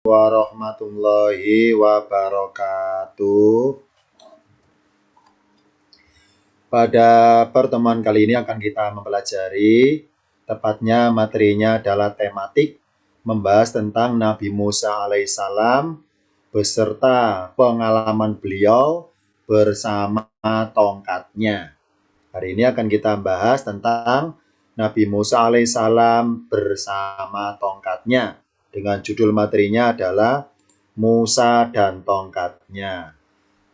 warahmatullahi wabarakatuh. Pada pertemuan kali ini akan kita mempelajari, tepatnya materinya adalah tematik membahas tentang Nabi Musa alaihissalam beserta pengalaman beliau bersama tongkatnya. Hari ini akan kita bahas tentang Nabi Musa alaihissalam bersama tongkatnya. Dengan judul materinya adalah Musa dan tongkatnya.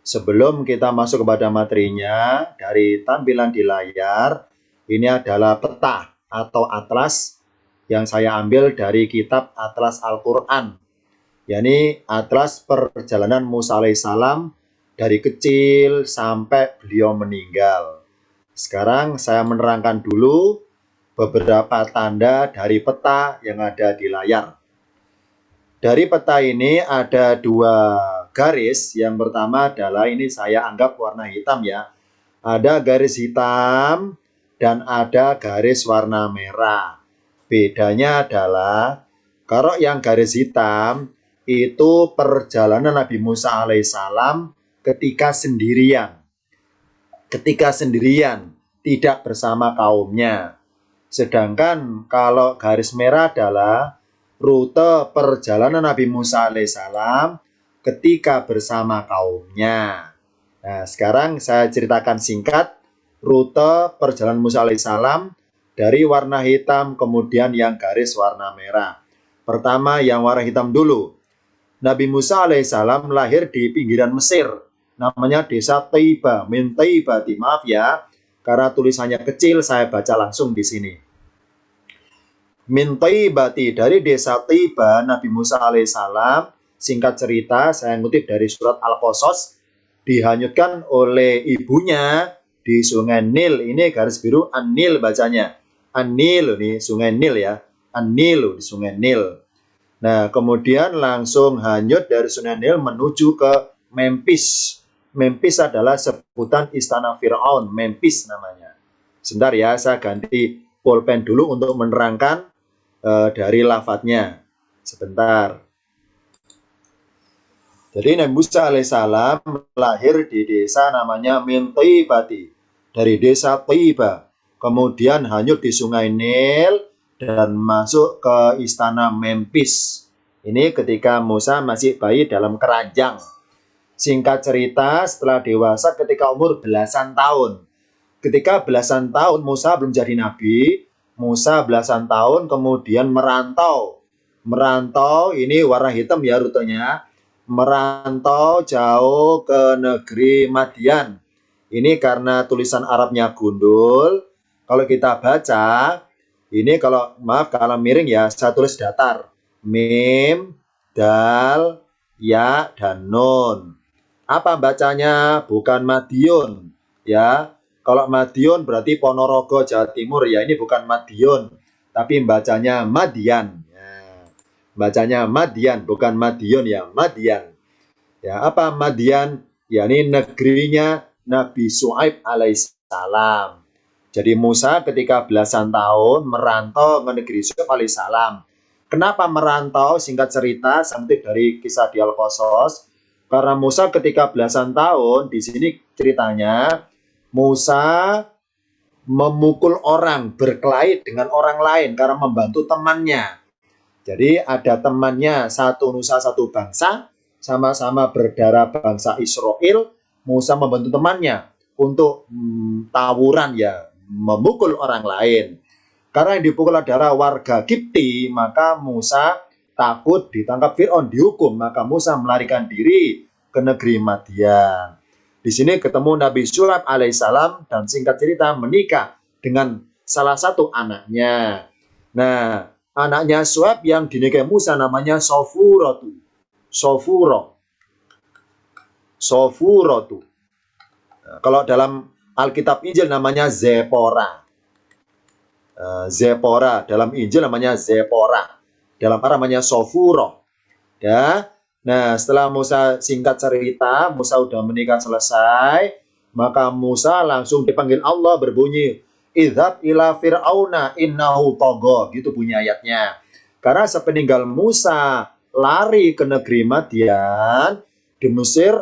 Sebelum kita masuk kepada materinya, dari tampilan di layar, ini adalah peta atau atlas yang saya ambil dari kitab Atlas Al-Quran. Yakni atlas perjalanan Musa alaihissalam dari kecil sampai beliau meninggal. Sekarang saya menerangkan dulu beberapa tanda dari peta yang ada di layar. Dari peta ini ada dua garis. Yang pertama adalah ini saya anggap warna hitam ya. Ada garis hitam dan ada garis warna merah. Bedanya adalah kalau yang garis hitam itu perjalanan Nabi Musa alaihissalam ketika sendirian. Ketika sendirian, tidak bersama kaumnya. Sedangkan kalau garis merah adalah rute perjalanan Nabi Musa alaihissalam ketika bersama kaumnya. Nah, sekarang saya ceritakan singkat rute perjalanan Musa alaihissalam dari warna hitam kemudian yang garis warna merah. Pertama yang warna hitam dulu. Nabi Musa alaihissalam lahir di pinggiran Mesir. Namanya desa Taiba, min Taibati. Maaf ya, karena tulisannya kecil saya baca langsung di sini. Min Taibati, dari desa Taiba, Nabi Musa alaihissalam, singkat cerita, saya ngutip dari surat Al-Qasas, dihanyutkan oleh ibunya di sungai Nil. Ini garis biru An-Nil bacanya. An-Nil, ini sungai Nil ya. An-Nil di sungai Nil. Nah, kemudian langsung hanyut dari sungai Nil menuju ke Memphis. Memphis adalah sebutan istana Fir'aun. Memphis namanya. Sebentar ya, saya ganti pulpen dulu untuk menerangkan dari lafadznya. Sebentar. Jadi Nabi Musa alaihissalam lahir di desa namanya Min Taibati. Dari desa Taiba. Kemudian hanyut di sungai Nil dan masuk ke istana Memphis. Ini ketika Musa masih bayi dalam keranjang. Singkat cerita, setelah dewasa ketika umur belasan tahun. Ketika belasan tahun Musa belum jadi nabi, Musa belasan tahun kemudian merantau. Merantau ini warna hitam ya rutenya. Merantau jauh ke negeri Madian. Ini karena tulisan Arabnya gundul. Kalau kita baca, ini kalau miring ya, saya tulis datar. Mim, dal, ya, dan nun. Apa bacanya? Bukan Madiun. Ya, kalau Madiun berarti Ponorogo, Jawa Timur. Ya, ini bukan Madiun, tapi bacanya Madian. Ya, bacanya Madian, bukan Madiun ya, Madian. Ya, apa Madian? Ya, ini negerinya Nabi Syuaib alaihissalam. Jadi Musa ketika belasan tahun merantau ke negeri Syuaib alaihissalam. Kenapa merantau? Singkat cerita, sampai dari kisah di Al-Qasas. Karena Musa ketika belasan tahun, di sini ceritanya, Musa memukul orang, berkelahi dengan orang lain karena membantu temannya. Jadi ada temannya, satu nusa satu bangsa, sama-sama berdarah bangsa Israel. Musa membantu temannya untuk tawuran ya, memukul orang lain. Karena yang dipukul adalah warga Kipti, maka Musa takut ditangkap Fir'aun, dihukum. Maka Musa melarikan diri ke negeri Madian. Di sini ketemu Nabi Syuaib alaihissalam dan singkat cerita menikah dengan salah satu anaknya. Nah, anaknya Syuaib yang dinikahi Musa namanya Sofuratu. Sofuratu. Nah, kalau dalam Alkitab Injil namanya Zepora. Zepora, dalam Injil namanya Zepora. Dalam Arab namanya Sofuro. Ya. Nah, setelah Musa singkat cerita, Musa sudah menikah selesai, maka Musa langsung dipanggil Allah berbunyi, "Idhab ila fir'auna innahu tagha." Gitu bunyi ayatnya. Karena sepeninggal Musa lari ke negeri Madian, di Mesir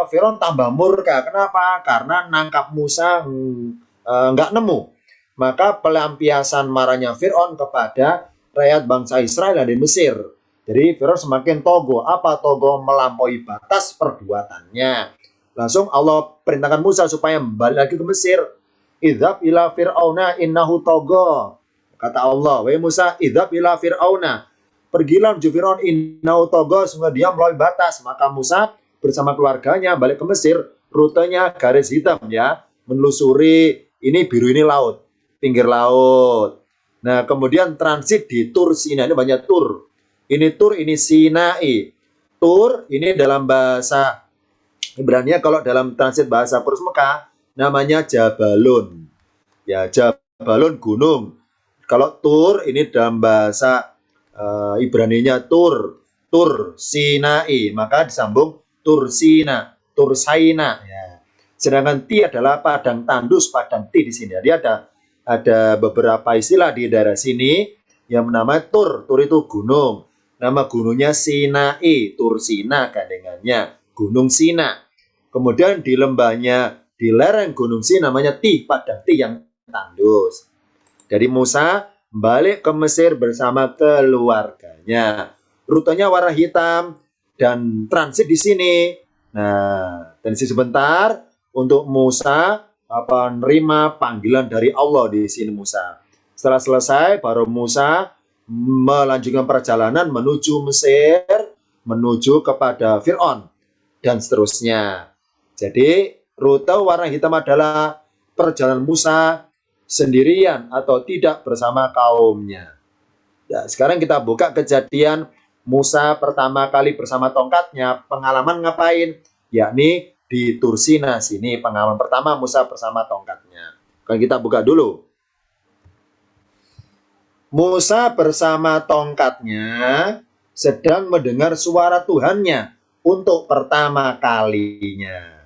Firaun tambah murka. Kenapa? Karena nangkap Musa nggak nemu. Maka pelampiasan marahnya Firaun kepada rakyat bangsa Israel di Mesir. Jadi Firaun semakin togo. Apa togo? Melampaui batas perbuatannya. Langsung Allah perintahkan Musa supaya balik lagi ke Mesir. Idhab ila fir'auna innahu togo. Kata Allah, wahai Musa, idhab ila fir'auna. Pergilah menuju Firaun innahu togo, sehingga dia melampaui batas. Maka Musa bersama keluarganya balik ke Mesir. Rutenya garis hitam ya. Menelusuri, ini biru ini laut. Pinggir laut. Nah, kemudian transit di Tur Sinai. Ini banyak Tur. Ini Tur, ini Sinai. Tur, ini dalam bahasa Ibrani, kalau dalam transit bahasa Pers Mekah, namanya Jabalun. Ya, Jabalun gunung. Kalau Tur, ini dalam bahasa Ibraninya Tur. Tur Sinai. Maka disambung Tur Sina. Tur Saina. Ya. Sedangkan Ti adalah padang tandus, padang Ti di sini. Jadi ada beberapa istilah di daerah sini yang menamai Tur. Tur itu gunung. Nama gunungnya Sinai, Tur Sina gandengannya, Gunung Sina. Kemudian di lembahnya, di lereng Gunung Sina namanya Ti, padang Ti yang tandus. Jadi Musa balik ke Mesir bersama keluarganya. Rutenya warna hitam dan transit di sini. Nah, dan sebentar untuk Musa menerima panggilan dari Allah di sini Musa. Setelah selesai, baru Musa melanjutkan perjalanan menuju Mesir, menuju kepada Firaun, dan seterusnya. Jadi, rute warna hitam adalah perjalanan Musa sendirian atau tidak bersama kaumnya. Ya, sekarang kita buka kejadian Musa pertama kali bersama tongkatnya, pengalaman ngapain? Yakni di Tur Sina sini, pengalaman pertama Musa bersama tongkatnya. Kan kita buka dulu. Musa bersama tongkatnya sedang mendengar suara Tuhannya untuk pertama kalinya.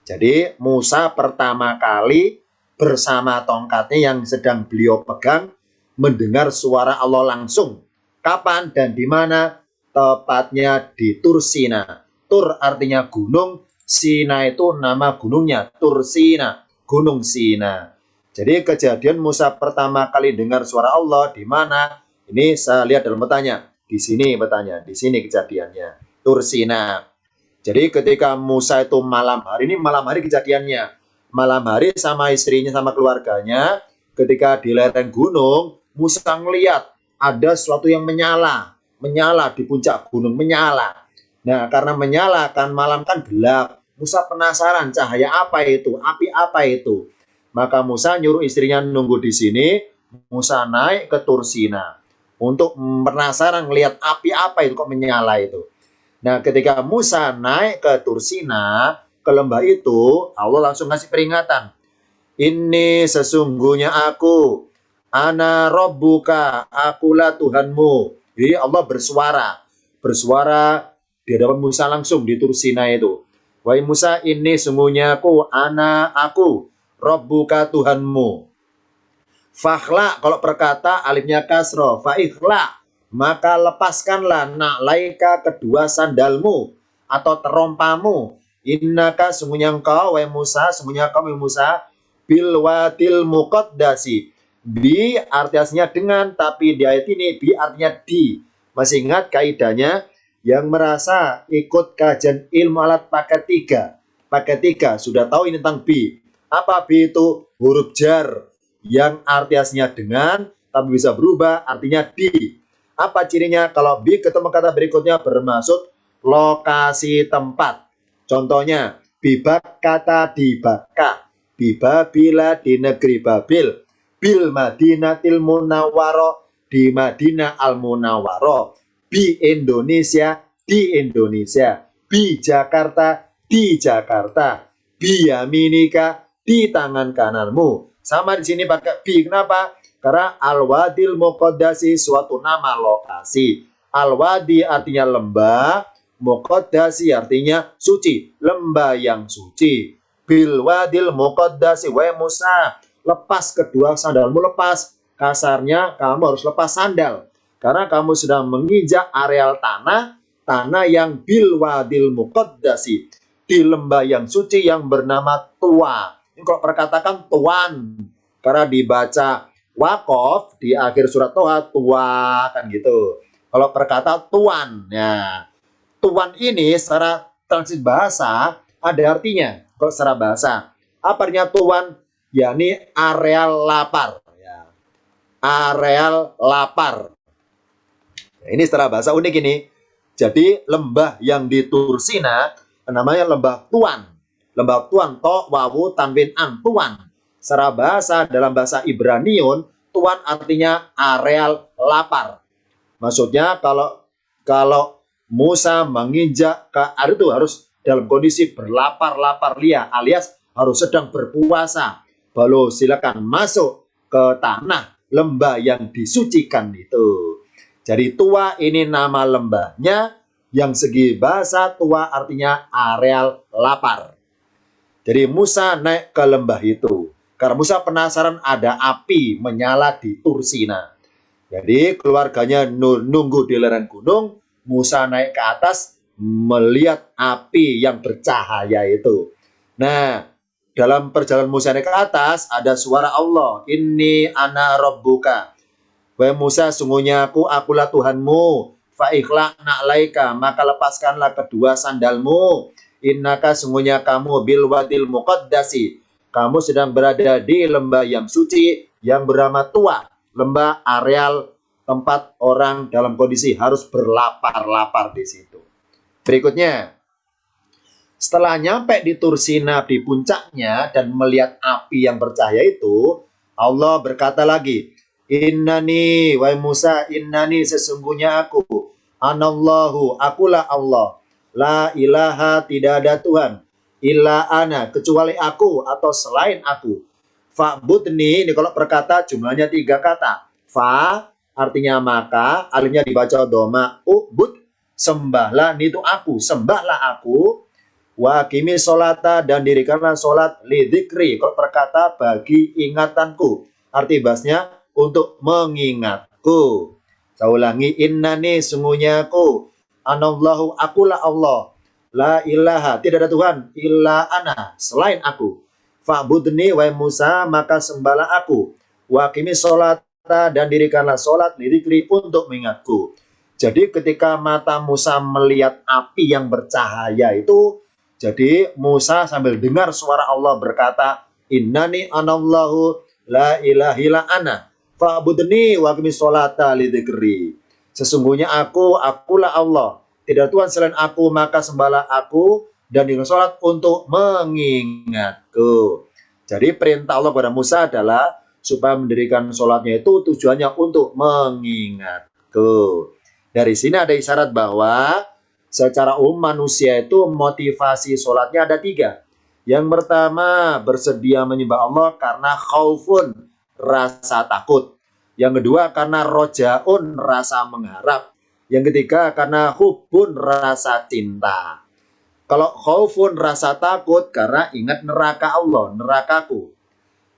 Jadi Musa pertama kali bersama tongkatnya yang sedang beliau pegang mendengar suara Allah langsung. Kapan dan di mana? Tepatnya di Tur Sina. Tur artinya gunung, Sina itu nama gunungnya, Tur Sina, Gunung Sina. Jadi kejadian Musa pertama kali dengar suara Allah di mana? Ini saya lihat dalam petanya. Di sini petanya, di sini kejadiannya. Tur Sina. Jadi ketika Musa itu malam hari, ini malam hari kejadiannya. Malam hari sama istrinya, sama keluarganya, ketika di lereng gunung, Musa ngelihat ada sesuatu yang menyala di puncak gunung, menyala. Nah, karena menyala kan malam kan gelap. Musa penasaran cahaya apa itu, api apa itu. Maka Musa nyuruh istrinya nunggu di sini. Musa naik ke Tur Sina untuk penasaran melihat api apa itu kok menyala itu. Nah, ketika Musa naik ke Tur Sina, ke lembah itu, Allah langsung kasih peringatan. Ini sesungguhnya aku, ana rabbuka, akulah Tuhanmu. Jadi Allah bersuara di hadapan Musa langsung di Tur Sina itu. Wahai Musa, ini sesungguhnya aku, aku, Rabbuka Tuhanmu. Fakhla, kalau perkata alifnya kasroh, fa'ikhla, maka lepaskanlah na'laika kedua sandalmu atau terompamu. Innaka sungguhnya engkau, wahai Musa, sungguhnya engkau, wahai Musa, bil wadil muqaddasi. Bi artinya dengan, tapi di ayat ini bi artinya di. Masih ingat kaidahnya? Yang merasa ikut kajian ilmu alat paket 3. Paket 3, sudah tahu ini tentang bi. Apa bi itu? Huruf jar yang artinya dengan tapi bisa berubah artinya di. Apa cirinya? Kalau bi ketemu kata berikutnya bermaksud lokasi tempat. Contohnya bibak kata di Baka, bibabila di negeri Babil, bil Madinatil Munawwaro di Madinah Al Munawwaro, bi Indonesia di Indonesia, bi Jakarta di Jakarta, bi Yaminika di tangan kananmu. Sama di sini pakai bi. Kenapa? Karena Al-Wadil Muqaddasi suatu nama lokasi. Al-Wadi artinya lembah, Muqaddasi artinya suci, lembah yang suci. Bil Wadil Muqaddasi, wahai Musa, lepas kedua sandalmu, lepas. Kasarnya kamu harus lepas sandal. Karena kamu sedang menginjak areal tanah yang bil wadil muqaddasi, di lembah yang suci yang bernama Tuwa. Ini kalau perkatakan Tuan, karena dibaca wakof di akhir surat Toha, Tuwa kan gitu. Kalau perkata Tuan, ya Tuan ini secara transit bahasa ada artinya. Kalau secara bahasa, apa artinya Tuan? Yakni areal lapar. Ya. Areal lapar. Ini secara bahasa unik ini. Jadi lembah yang di Tursina namanya lembah Tuan. Lembah Tuan, to, wawu, tanwin, an, Tuan. Secara bahasa dalam bahasa Ibraniun, Tuan artinya areal lapar. Maksudnya kalau Musa menginjak ke air itu harus dalam kondisi berlapar-lapar lia, alias harus sedang berpuasa. Lalu silakan masuk ke tanah lembah yang disucikan itu. Jadi Tuwa ini nama lembahnya, yang segi bahasa Tuwa artinya areal lapar. Jadi Musa naik ke lembah itu. Karena Musa penasaran ada api menyala di Tursina. Jadi keluarganya nunggu di lereng gunung, Musa naik ke atas melihat api yang bercahaya itu. Nah, dalam perjalanan Musa naik ke atas ada suara Allah, Inni ana rabbuka. Wahai Musa, sungguhnya akulah Tuhanmu. Fa'ikhla na'laika, maka lepaskanlah kedua sandalmu. Innaka, sungguhnya kamu bil wadil muqaddasi. Kamu sedang berada di lembah yang suci yang bernama Tuwa. Lembah areal tempat orang dalam kondisi harus berlapar-lapar di situ. Berikutnya, setelah nyampe di Tursina di puncaknya dan melihat api yang bercahaya itu, Allah berkata lagi, Innani, wahai Musa, innani sesungguhnya aku, anallahu, akulah Allah, la ilaha, tidak ada Tuhan, illa ana, kecuali aku atau selain aku. Fa'budni, ini kalau perkata jumlahnya 3 kata. Fa artinya maka, alifnya dibaca doma, ubud, sembahlah, itu aku, sembahlah aku. Wa kimi sholata, dan dirikanlah sholat lidzikri, kalau perkata bagi ingatanku. Arti bahasnya untuk mengingatku. Saya ulangi, innani, sungguhnya aku, anallahu, akulah Allah, la ilaha, tidak ada Tuhan, illa ana, selain aku. Fa'budni, wahai Musa, maka sembahlah aku. Wa kimi sholata, dan dirikanlah sholat lidzikri, untuk mengingatku. Jadi ketika mata Musa melihat api yang bercahaya itu, jadi Musa sambil dengar suara Allah berkata, innani anallahu la ilaha illa ana fa'budni wa qimis sholata lidzikri. Sesungguhnya akulah Allah, tidak Tuhan selain aku, maka sembahlah aku dan dengan sholat untuk mengingatku. Jadi perintah Allah kepada Musa adalah supaya mendirikan sholatnya itu tujuannya untuk mengingatku. Dari sini ada isyarat bahwa secara manusia itu motivasi sholatnya ada 3. Yang pertama, bersedia menyembah Allah karena khaufun, rasa takut. Yang kedua, karena rojaun, rasa mengharap. Yang ketiga, karena hubun, rasa cinta. Kalau khaufun, rasa takut, karena ingat neraka Allah, nerakaku.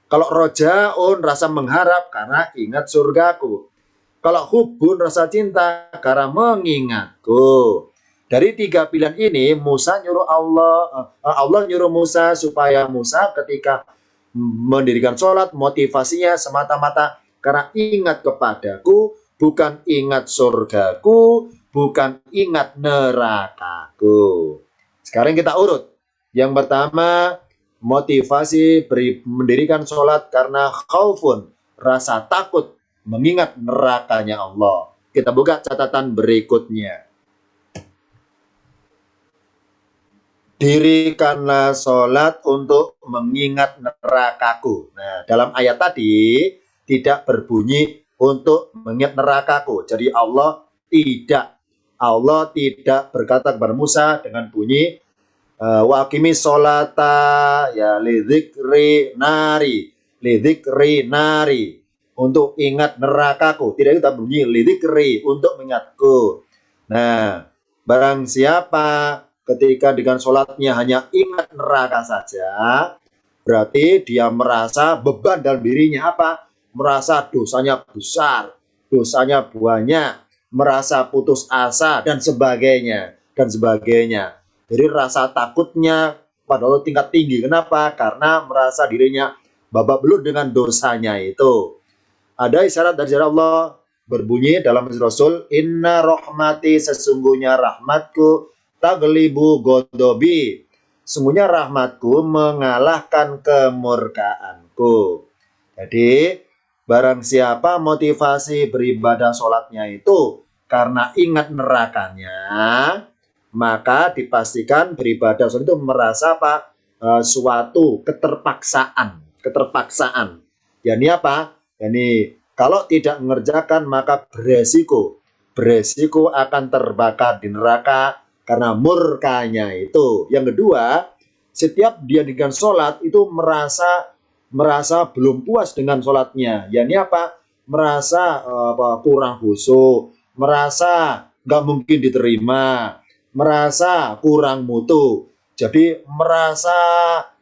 Kalau rojaun, rasa mengharap, karena ingat surgaku. Kalau hubun, rasa cinta, karena mengingatku. Dari 3 pilihan ini, Musa nyuruh Allah nyuruh Musa supaya Musa ketika mendirikan sholat, motivasinya semata-mata karena ingat kepadaku, bukan ingat surgaku, bukan ingat nerakaku. Sekarang kita urut. Yang pertama, motivasi mendirikan sholat karena khaufun, rasa takut, mengingat nerakanya Allah. Kita buka catatan berikutnya. Dirikanlah sholat untuk mengingat nerakaku. Nah, dalam ayat tadi tidak berbunyi untuk mengingat nerakaku. Jadi Allah tidak berkata kepada Musa dengan bunyi wa aqimis sholata ya lidzikri nari untuk ingat nerakaku. Tidak, kita bunyi lidzikri untuk mengingatku. Nah, barang siapa ketika dengan sholatnya hanya ingat neraka saja, berarti dia merasa beban dalam dirinya apa? Merasa dosanya besar, dosanya banyak, merasa putus asa dan sebagainya dan sebagainya. Jadi rasa takutnya pada Allah tingkat tinggi. Kenapa? Karena merasa dirinya babak belur dengan dosanya itu. Ada isyarat dari Allah berbunyi dalam hadis Rasul, Inna rahmati, sesungguhnya rahmatku, taglibu godobi, sesungguhnya rahmatku mengalahkan kemurkaanku. Jadi barang siapa motivasi beribadah sholatnya itu karena ingat nerakanya, maka dipastikan beribadah sholat itu merasa apa? Suatu keterpaksaan. Yani apa? Yani kalau tidak mengerjakan maka beresiko akan terbakar di neraka karena murkanya itu. Yang kedua, setiap dia dengan sholat itu merasa belum puas dengan sholatnya. Yani apa? Merasa kurang khusyuk, merasa nggak mungkin diterima, merasa kurang mutu. Jadi merasa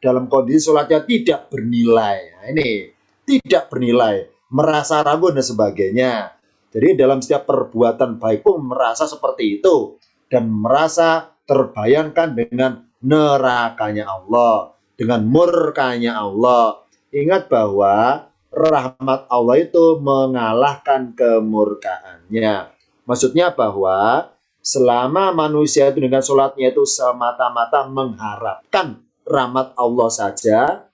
dalam kondisi sholatnya tidak bernilai. Nah, ini tidak bernilai, merasa ragu dan sebagainya. Jadi dalam setiap perbuatan baik pun merasa seperti itu dan merasa terbayangkan dengan nerakanya Allah, dengan murkanya Allah. Ingat bahwa rahmat Allah itu mengalahkan kemurkaannya. Maksudnya bahwa selama manusia itu dengan sholatnya itu semata-mata mengharapkan rahmat Allah saja,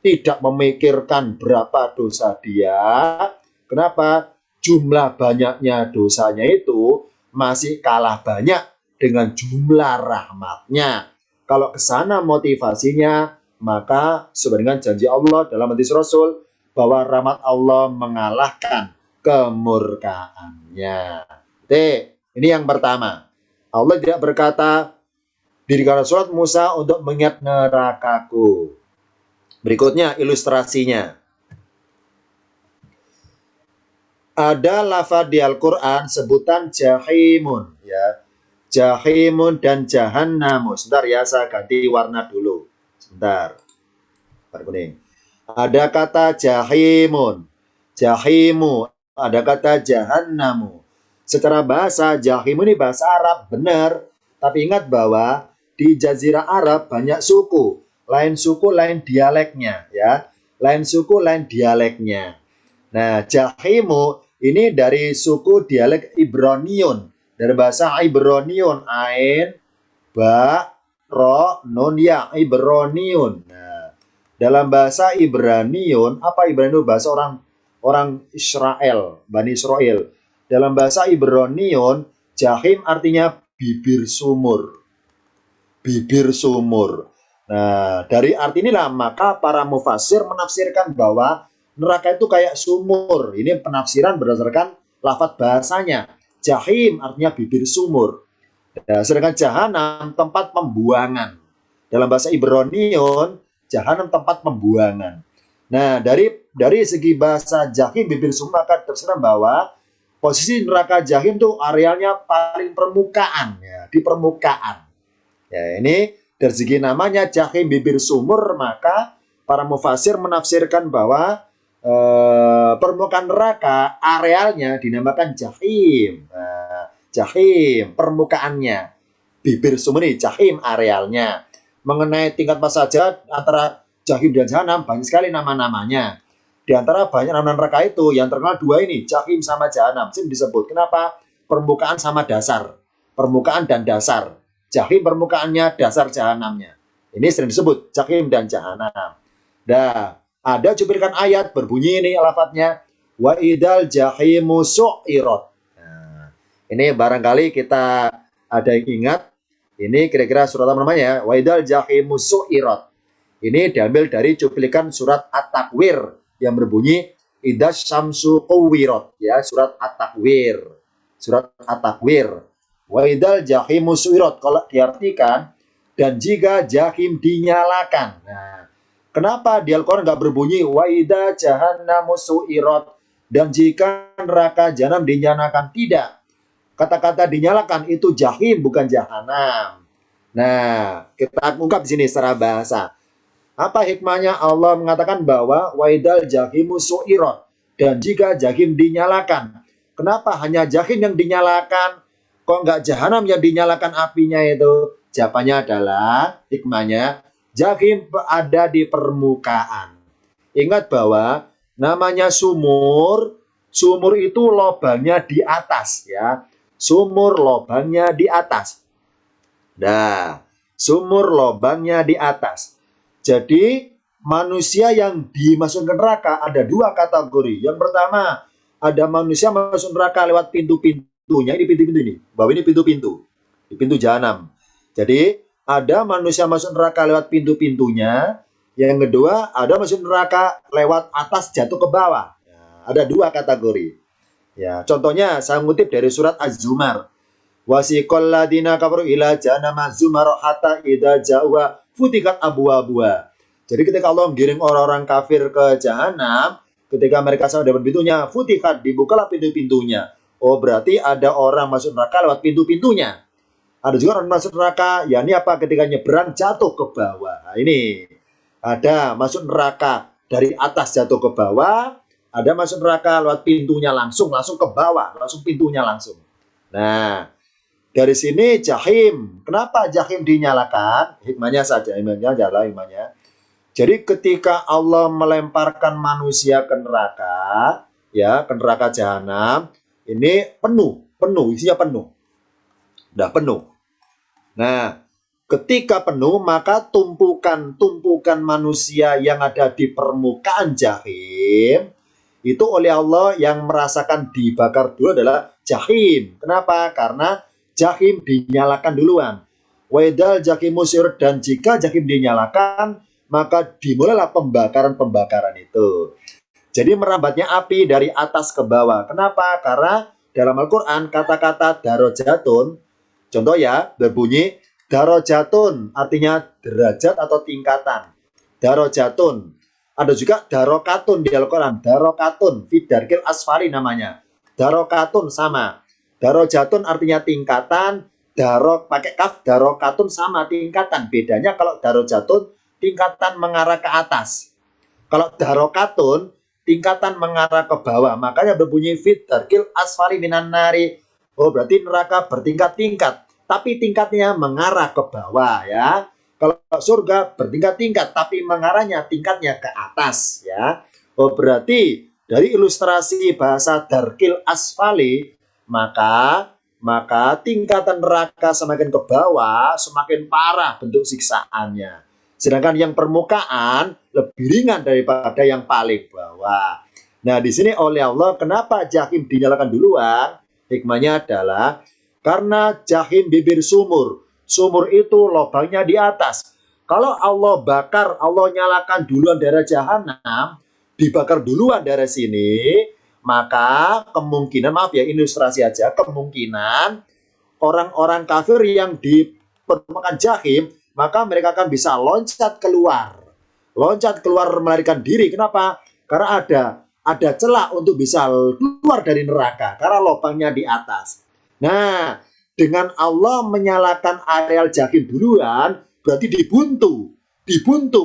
tidak memikirkan berapa dosa dia. Kenapa? Jumlah banyaknya dosanya itu masih kalah banyak dengan jumlah rahmatnya. Kalau ke sana motivasinya, maka sesuai dengan janji Allah dalam hadis Rasul bahwa rahmat Allah mengalahkan kemurkaannya. Ini yang pertama. Allah tidak berkata, dirikanlah sholat Musa untuk mengingat nerakaku. Berikutnya ilustrasinya. Ada lafaz di Al-Quran sebutan jahimun. Ya. Jahimun dan jahannamu. Sebentar ya, saya ganti warna dulu. Sebentar. Warna kuning. Ada kata jahimun. Jahimu. Ada kata jahannamu. Secara bahasa, jahim ini bahasa Arab, benar. Tapi ingat bahwa di Jazirah Arab banyak suku. Lain suku, lain dialeknya. Ya, lain suku, lain dialeknya. Nah, jahimu ini dari suku dialek Ibraniun. Dari bahasa Ibraniun. Ain, ba, ro, nun, ya. Ibraniun. Nah, dalam bahasa Ibraniun, apa Ibraniun? Bahasa orang Israel, Bani Israel. Dalam bahasa Ibraniun, jahim artinya bibir sumur. Bibir sumur. Nah, dari arti inilah maka para mufassir menafsirkan bahwa neraka itu kayak sumur. Ini penafsiran berdasarkan lafaz bahasanya. Jahim artinya bibir sumur. Nah, sedangkan jahanam tempat pembuangan. Dalam bahasa Ibraniun, jahanam tempat pembuangan. Nah, dari segi bahasa jahim bibir sumur maka terserah bahwa posisi neraka jahim itu arealnya paling permukaan, ya, di permukaan. Ya, ini dari segi namanya jahim bibir sumur, maka para mufassir menafsirkan bahwa permukaan neraka arealnya dinamakan jahim. Nah, jahim permukaannya, bibir sumur ini jahim arealnya. Mengenai tingkat apa saja antara jahim dan jahanam banyak sekali nama-namanya. Di antara banyak nama neraka itu, yang terkenal dua ini, jahim sama jahanam. Sini disebut. Kenapa? Permukaan sama dasar. Permukaan dan dasar. Jahim permukaannya, dasar jahanamnya. Ini sering disebut jahim dan jahanam. Nah, ada cuplikan ayat berbunyi ini lafadznya, wa idal jahimu su'irat. Nah, ini barangkali kita ada yang ingat. Ini kira-kira surat apa namanya? Wa idal jahimu su'irat. Ini diambil dari cuplikan surat At-Takwir yang berbunyi idas syamsu kuwirat, ya, surat At-Takwir. Surat At-Takwir. Wa idal jahimu su'irat, kalau diartikan dan jika jahim dinyalakan. Nah, kenapa di Al-Qur'an enggak berbunyi wa idza jahannamu su'irat, dan jika neraka jahanam dinyalakan? Tidak. Kata-kata dinyalakan itu jahim bukan jahanam. Nah, kita ungkap di sini secara bahasa. Apa hikmahnya Allah mengatakan bahwa waidal jahimu su'irat, dan jika jahim dinyalakan? kenapa hanya jahim yang dinyalakan? Kok nggak jahanam yang dinyalakan apinya itu? Jawabannya adalah, hikmahnya, jahim ada di permukaan. Ingat bahwa namanya sumur, sumur itu lubangnya di atas ya. Sumur lubangnya di atas. Nah, sumur lubangnya di atas. Jadi manusia yang dimasukkan ke neraka ada dua kategori. Yang pertama, ada manusia masuk neraka lewat pintu-pintunya. Ini pintu-pintu ini. Bahwa ini pintu-pintu. Di pintu jahanam. Jadi ada manusia masuk neraka lewat pintu-pintunya. Yang kedua, ada masuk neraka lewat atas jatuh ke bawah. Ya, ada dua kategori. Ya, contohnya saya ngutip dari surat Az-Zumar. Wasiqal ladina kafaru ila jahannama zumara hatta idza ja'wa futihat abwabuha. Jadi ketika Allah menggiring orang-orang kafir ke jahanam, ketika mereka sampai di pintunya, futihat, dibukalah pintu-pintunya. Oh, berarti ada orang masuk neraka lewat pintu-pintunya. Ada juga orang masuk neraka, yakni apa? Ketika nyebrang jatuh ke bawah. Nah, ini ada masuk neraka dari atas jatuh ke bawah, ada masuk neraka lewat pintunya langsung ke bawah, langsung pintunya langsung. Nah, dari sini jahim. Kenapa jahim dinyalakan? Hikmahnya saja, hikmahnya. Jadi ketika Allah melemparkan manusia ke neraka, ya, ke neraka jahanam, ini penuh, isinya penuh. Udah penuh. Nah, ketika penuh, maka tumpukan manusia yang ada di permukaan jahim, itu oleh Allah yang merasakan dibakar dulu adalah jahim. Kenapa? Karena jahim dinyalakan duluan. Wedal jahimu syur, dan jika jahim dinyalakan, maka dimulailah pembakaran itu. Jadi merambatnya api dari atas ke bawah. Kenapa? Karena dalam Al-Quran kata-kata darajatun, contoh ya, berbunyi darajatun, artinya derajat atau tingkatan. Darajatun. Ada juga darokatun di Al-Quran. Darokatun, fidarkil asfali namanya. Darokatun sama. Darajatun artinya tingkatan. Darok pakai kaf, darokatun sama tingkatan. Bedanya kalau darajatun tingkatan mengarah ke atas. Kalau darokatun tingkatan mengarah ke bawah. Makanya berbunyi fidarkil asfali minan nari. Oh, berarti neraka bertingkat-tingkat. Tapi tingkatnya mengarah ke bawah ya. Kalau surga bertingkat-tingkat, tapi mengarahnya tingkatnya ke atas ya. Oh, berarti dari ilustrasi bahasa darkil asfali, maka tingkatan neraka semakin ke bawah, semakin parah bentuk siksaannya. Sedangkan yang permukaan lebih ringan daripada yang paling bawah. Nah, di sini oleh Allah, kenapa jahim dinyalakan duluan? Hikmahnya adalah karena jahim bibir sumur. Sumur itu lubangnya di atas. Kalau Allah bakar, Allah nyalakan duluan daerah jahanam, dibakar duluan daerah sini, maka kemungkinan, maaf ya, ilustrasi aja, kemungkinan orang-orang kafir yang di permukaan jahim, maka mereka akan bisa loncat keluar melarikan diri. Kenapa? Karena ada celah untuk bisa keluar dari neraka, karena lubangnya di atas. Nah, dengan Allah menyalakan areal jahim duluan, berarti dibuntu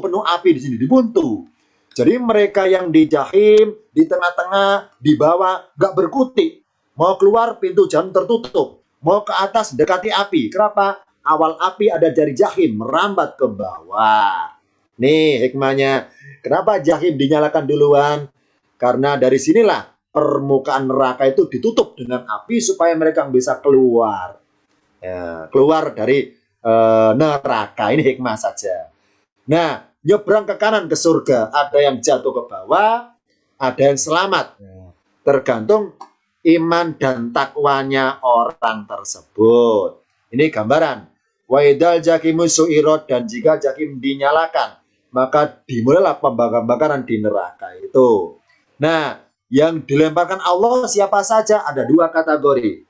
penuh api di sini, dibuntu. Jadi mereka yang di jahim, di tengah-tengah, di bawah, nggak berkutik. Mau keluar pintu jahanam tertutup, mau ke atas dekati api. Kenapa? Awal api ada dari jahim, merambat ke bawah. Nih hikmahnya. Kenapa jahim dinyalakan duluan? Karena dari sinilah permukaan neraka itu ditutup dengan api supaya mereka bisa keluar. Ya, keluar dari neraka. Ini hikmah saja. Nah, nyebrang ke kanan ke surga, ada yang jatuh ke bawah, ada yang selamat. Tergantung iman dan takwanya orang tersebut. Ini gambaran. Waidal jahimu su'irot, dan jika jahim dinyalakan, maka dimulailah pembakaran di neraka itu. Nah, yang dilemparkan Allah siapa saja? Ada dua kategori.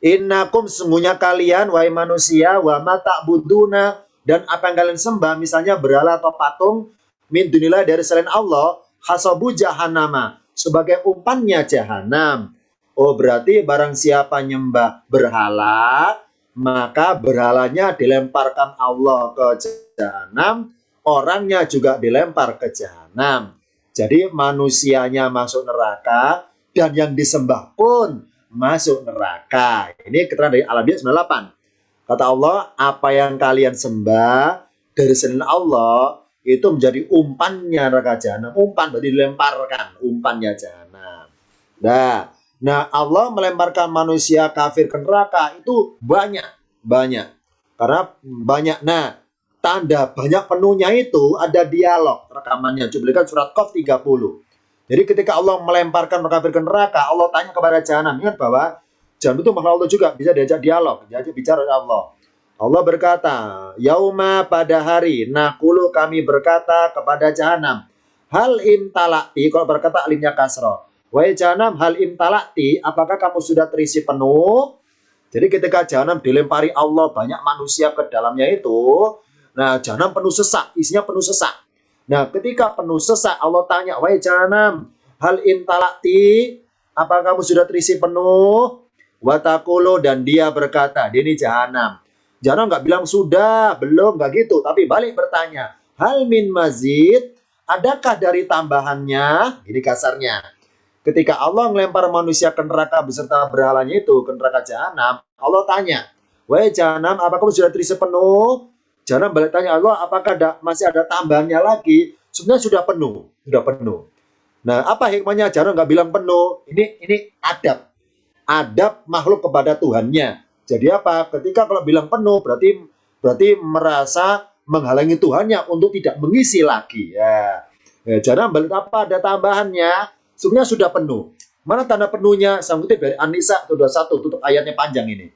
Innakum, sungguhnya kalian, wahai manusia, wa ma ta'buduna, dan apa yang kalian sembah, misalnya berhala atau patung, min dunillah, dari selain Allah, hasabu jahannama, sebagai umpannya jahanam. Oh, berarti barang siapa nyembah berhala, maka berhalanya dilemparkan Allah ke jahanam, orangnya juga dilempar ke jahanam. Jadi manusianya masuk neraka, dan yang disembah pun masuk neraka. Ini keterangan dari Al-Anbiya 98. Kata Allah, apa yang kalian sembah dari selain Allah itu menjadi umpannya neraka jahanam. Umpan berarti dilemparkan, umpannya jahanam. Nah, Allah melemparkan manusia kafir ke neraka itu banyak. Karena banyak. Nah, tanda banyak penuhnya itu ada dialog rekamannya. Coba lihat surat Qaf 30. Jadi ketika Allah melemparkan kafir ke neraka, Allah tanya kepada jahanam. Ingat bahwa jahanam itu makhluk Allah juga, bisa diajak dialog, diajak bicara dengan Allah. Allah berkata, yauma pada hari, nakulu kami berkata kepada jahanam, hal imtalakti, kalau berkata alimnya kasroh. Wahai jahanam, hal imtalakti, apakah kamu sudah terisi penuh? Jadi ketika jahanam dilempari Allah, banyak manusia ke dalamnya itu, nah jahanam penuh sesak, isinya penuh sesak. Nah ketika penuh sesak, Allah tanya, wahai jahanam, hal imtalakti, apakah kamu sudah terisi penuh? Watakulu, dan dia berkata, dia ini jahanam. Jahanam nggak bilang sudah, belum, nggak gitu. Tapi balik bertanya, hal min mazid, adakah dari tambahannya? Ini kasarnya. Ketika Allah melempar manusia ke neraka beserta berhalanya itu, ke neraka jahanam, Allah tanya, wahai jahanam, apakah kamu sudah terisi penuh? Jahanam balik tanya Allah, apakah masih ada tambahannya lagi? Sebenarnya sudah penuh, sudah penuh. Nah, apa hikmahnya jahanam nggak bilang penuh? Ini adab makhluk kepada Tuhannya. Jadi apa? Ketika kalau bilang penuh berarti merasa menghalangi Tuhannya untuk tidak mengisi lagi. Ya. Jangan balik apa ada tambahannya. Sebenarnya sudah penuh. Mana tanda penuhnya? Saya kutip dari An-Nisa 21, tutup ayatnya panjang ini.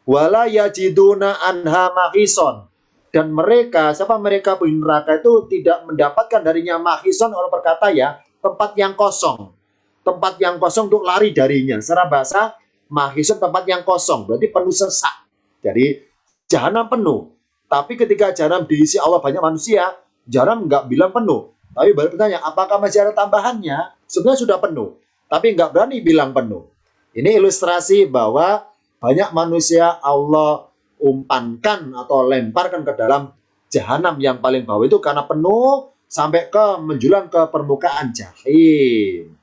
Wala yajiduna anha mahison. Dan mereka, siapa mereka penghuni neraka itu tidak mendapatkan darinya mahison, orang berkata ya, tempat yang kosong. Tempat yang kosong untuk lari darinya. Secara bahasa mahison tempat yang kosong, berarti penuh sesak. Jadi jahanam penuh. Tapi ketika jahanam diisi Allah banyak manusia, jahanam nggak bilang penuh. Tapi balik bertanya, apakah masih ada tambahannya? Sebenarnya sudah penuh, tapi nggak berani bilang penuh. Ini ilustrasi bahwa banyak manusia Allah umpankan atau lemparkan ke dalam jahanam yang paling bawah itu karena penuh sampai ke menjulang ke permukaan jahim.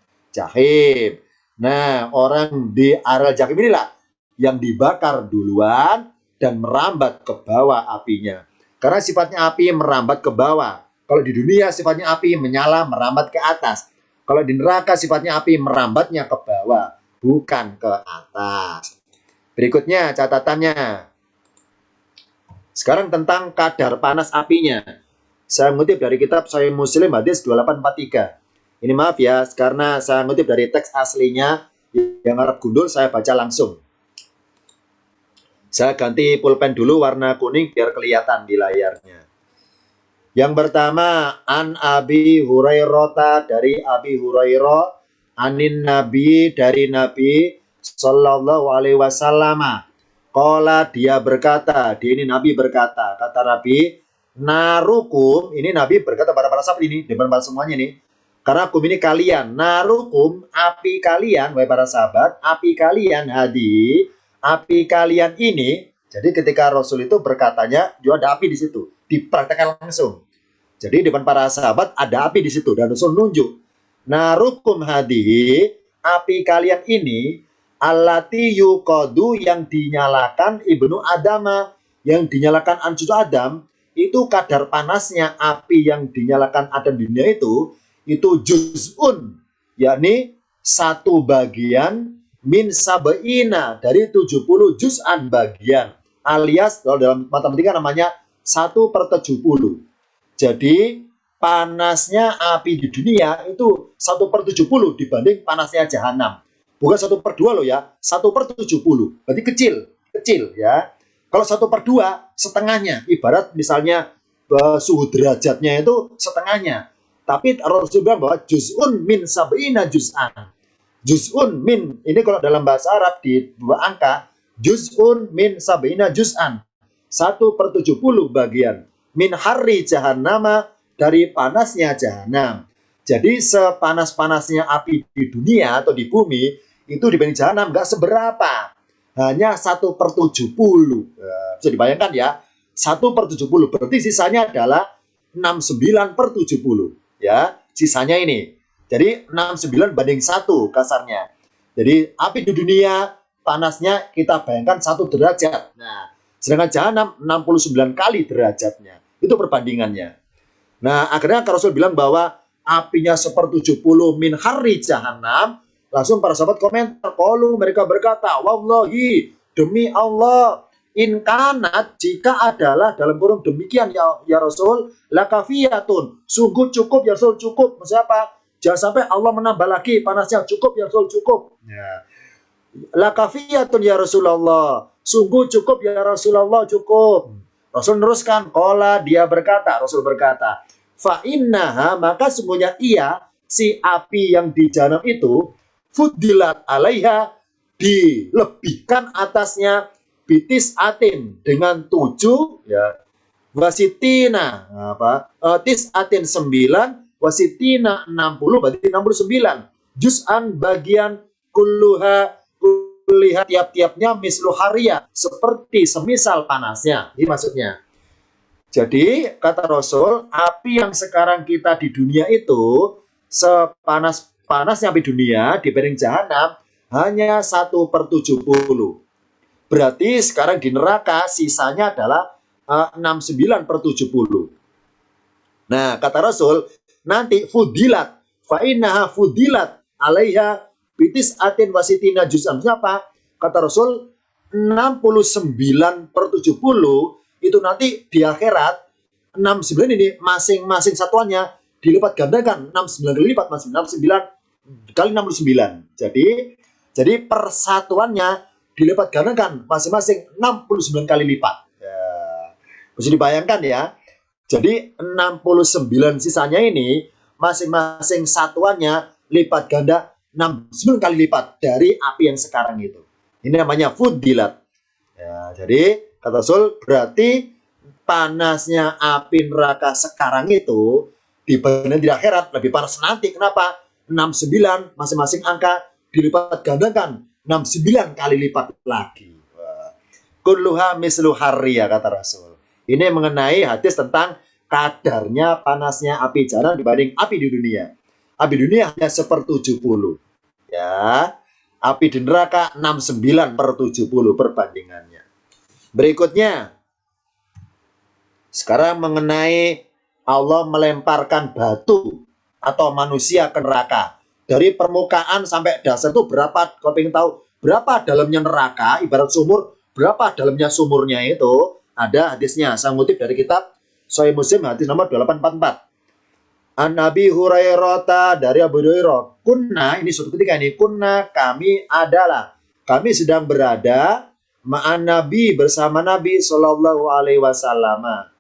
Nah, orang di area jahim inilah yang dibakar duluan dan merambat ke bawah apinya. Karena sifatnya api merambat ke bawah. Kalau di dunia sifatnya api menyala merambat ke atas. Kalau di neraka sifatnya api merambatnya ke bawah, bukan ke atas. Berikutnya catatannya. Sekarang tentang kadar panas apinya. Saya mengutip dari kitab Sahih Muslim hadis 2843. Ini maaf ya, karena saya mengutip dari teks aslinya yang Arab gundul, saya baca langsung. Saya ganti pulpen dulu warna kuning biar kelihatan di layarnya. Yang pertama, An Abi Hurairah, dari Abi Hurairah, anin Nabi, dari Nabi Sallallahu Alaihi Wasallam. Qala, dia berkata, ini Nabi berkata, kata Nabi, narukum, ini Nabi berkata pada para sahabat ini, depan para semuanya nih, karena kum ini kalian, narukum, api kalian, wahai para sahabat, api kalian hadi, api kalian ini. Jadi ketika Rasul itu berkatanya, juga ada api di situ, dipraktekkan langsung. Jadi depan para sahabat ada api di situ dan Rasul nunjuk. Narukum hadihi, api kalian ini, allati yuqadu, yang dinyalakan ibnu Adama, yang dinyalakan cucu Adam, itu kadar panasnya api yang dinyalakan Adam di dunia itu juz'un, yakni satu bagian min sabeina, dari 70 juz'an bagian, alias kalau dalam matematika namanya 1/70. Jadi panasnya api di dunia itu 1/70 dibanding panasnya jahanam. Bukan 1/2 loh ya, 1/70. Berarti kecil ya. Kalau 1/2 setengahnya, ibarat misalnya suhu derajatnya itu setengahnya. Tapi Rasul bilang bahwa juz'un min sab'ina juz'an. Juz'un min, ini kalau dalam bahasa Arab di dua angka, juz'un min sab'ina juz'an. 1/70 bagian. Min harri jahannama, dari panasnya jahanam. Jadi sepanas-panasnya api di dunia atau di bumi, itu dibanding jahanam nggak seberapa. Hanya 1/70. Bisa dibayangkan ya, 1/70. Berarti sisanya adalah 69/70. Ya, sisanya ini. Jadi 69 banding 1 kasarnya. Jadi api di dunia panasnya kita bayangkan 1 derajat. Nah, sedangkan jahanam 69 kali derajatnya. Itu perbandingannya. Nah, akhirnya Rasul bilang bahwa apinya 1/70 min harri jahanam. Langsung para sahabat komentar, qalu, mereka berkata, wallahi, demi Allah, in kanat, jika adalah dalam kurung demikian ya Rasul, lakafiyatun, sungguh cukup ya Rasul, cukup. Maksudnya apa? Jangan sampai Allah menambah lagi panasnya, cukup ya Rasul, cukup. Ya. Lakafiyatun ya Rasulullah, sungguh cukup ya Rasulullah, cukup. Rasul meneruskan, qala, dia berkata, Rasul berkata, fa innaha, maka sungguhnya ia, si api yang di jahanam itu, fudilat alaiha, dilebihkan atasnya, bitis atin, dengan 7, ya, wasitina, tis atin 9, wasitina 60, berarti 69. Juz'an bagian kulluha, kulihat tiap-tiapnya mislu haria, seperti semisal panasnya. Ini maksudnya. Jadi kata Rasul, api yang sekarang kita di dunia itu sepanas-panasnya api dunia dibanding jahanam hanya 1/70. Berarti sekarang di neraka sisanya adalah 69/70. Nah, kata Rasul, nanti fudilat, fa innaha fudilat alaiha bitis atin wasitina juz'an. Siapa? Kata Rasul, 69/70 itu nanti di akhirat 69 ini masing-masing satuannya dilipat gandakan 69 kali lipat, 69 kali 69. Jadi persatuannya dilipat gandakan masing-masing 69 kali lipat. Ya. Bisa dibayangkan ya. Jadi 69 sisanya ini masing-masing satuannya lipat ganda 69 kali lipat dari api yang sekarang itu. Ini namanya fudilat. Ya, jadi kata Rasul, berarti panasnya api neraka sekarang itu dibanding di akhirat lebih panas nanti. Kenapa? 69 masing-masing angka dilipat gandakan 69 kali lipat lagi. Kulluha mislu harriya, kata Rasul. Ini mengenai hadis tentang kadarnya panasnya api jahanam dibanding api di dunia. Api di dunia hanya 1/70. Ya. Api di neraka 69/70 perbandingannya. Berikutnya, sekarang mengenai Allah melemparkan batu atau manusia ke neraka. Dari permukaan sampai dasar itu berapa? Kalau ingin tahu berapa dalamnya neraka, ibarat sumur, berapa dalamnya sumurnya itu, ada hadisnya. Saya ngutip dari kitab Sahih Muslim, hadis nomor 844. An Nabi Hurairah, dari Abu Hurairah, kunna, ini suatu ketika ini, kunna, kami sedang berada ma'an Nabi, bersama Nabi sallallahu alaihi wasallam.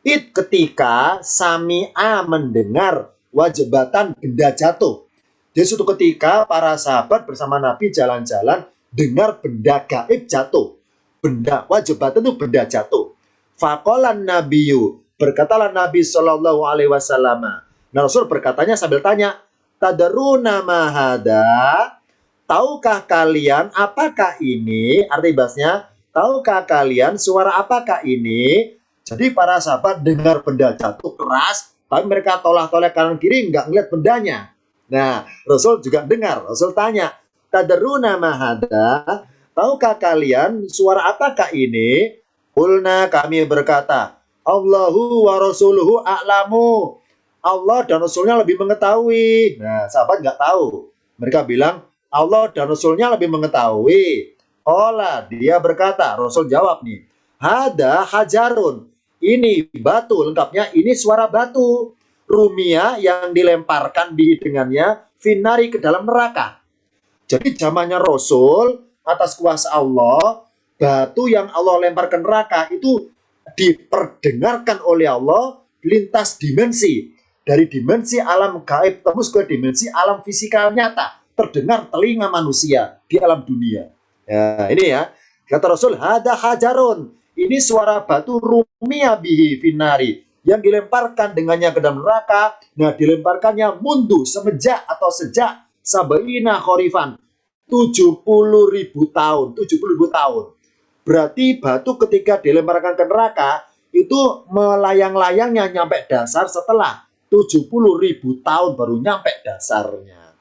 Ketika sami'a, mendengar, wajibatan, benda jatuh. Jadi suatu ketika para sahabat bersama Nabi jalan-jalan, dengar benda gaib jatuh. Benda wajibatan itu benda jatuh. Faqalan nabiyyu, berkatalah Nabi sallallahu alaihi wasallam. Nah, Rasul berkatanya sambil tanya, tadaruna ma hada? Tahukah kalian apakah ini? Arti bahasnya, tahukah kalian suara apakah ini? Jadi para sahabat dengar benda jatuh keras, tapi mereka tolak-tolak kanan kiri, nggak ngeliat bendanya. Nah, Rasul juga dengar. Rasul tanya, tadaruna ma hada? Tahukah kalian suara apakah ini? Qulna, kami berkata, Allahu wa rasuluhu a'lamu. Allah dan Rasulnya lebih mengetahui. Nah, sahabat nggak tahu. Mereka bilang, Allah dan Rasulnya lebih mengetahui. Olah, dia berkata, Rasul jawab nih, hada hajarun. Ini batu, lengkapnya ini suara batu. Rumia yang dilemparkan dengannya, finari, ke dalam neraka. Jadi zamannya Rasul, atas kuasa Allah, batu yang Allah lempar ke neraka itu diperdengarkan oleh Allah lintas dimensi. Dari dimensi alam gaib tembus ke dimensi alam fisikal nyata, terdengar telinga manusia di alam dunia. Ya, ini ya, kata Rasul, hada hajarun, ini suara batu rumia bihi finari, yang dilemparkan dengannya ke dalam neraka. Nah, dilemparkannya mundu, sejak sabaina khorifan, 70.000 tahun, 70.000 tahun. Berarti batu ketika dilemparkan ke neraka itu melayang-layangnya nyampe dasar setelah 70.000 tahun baru nyampe dasarnya.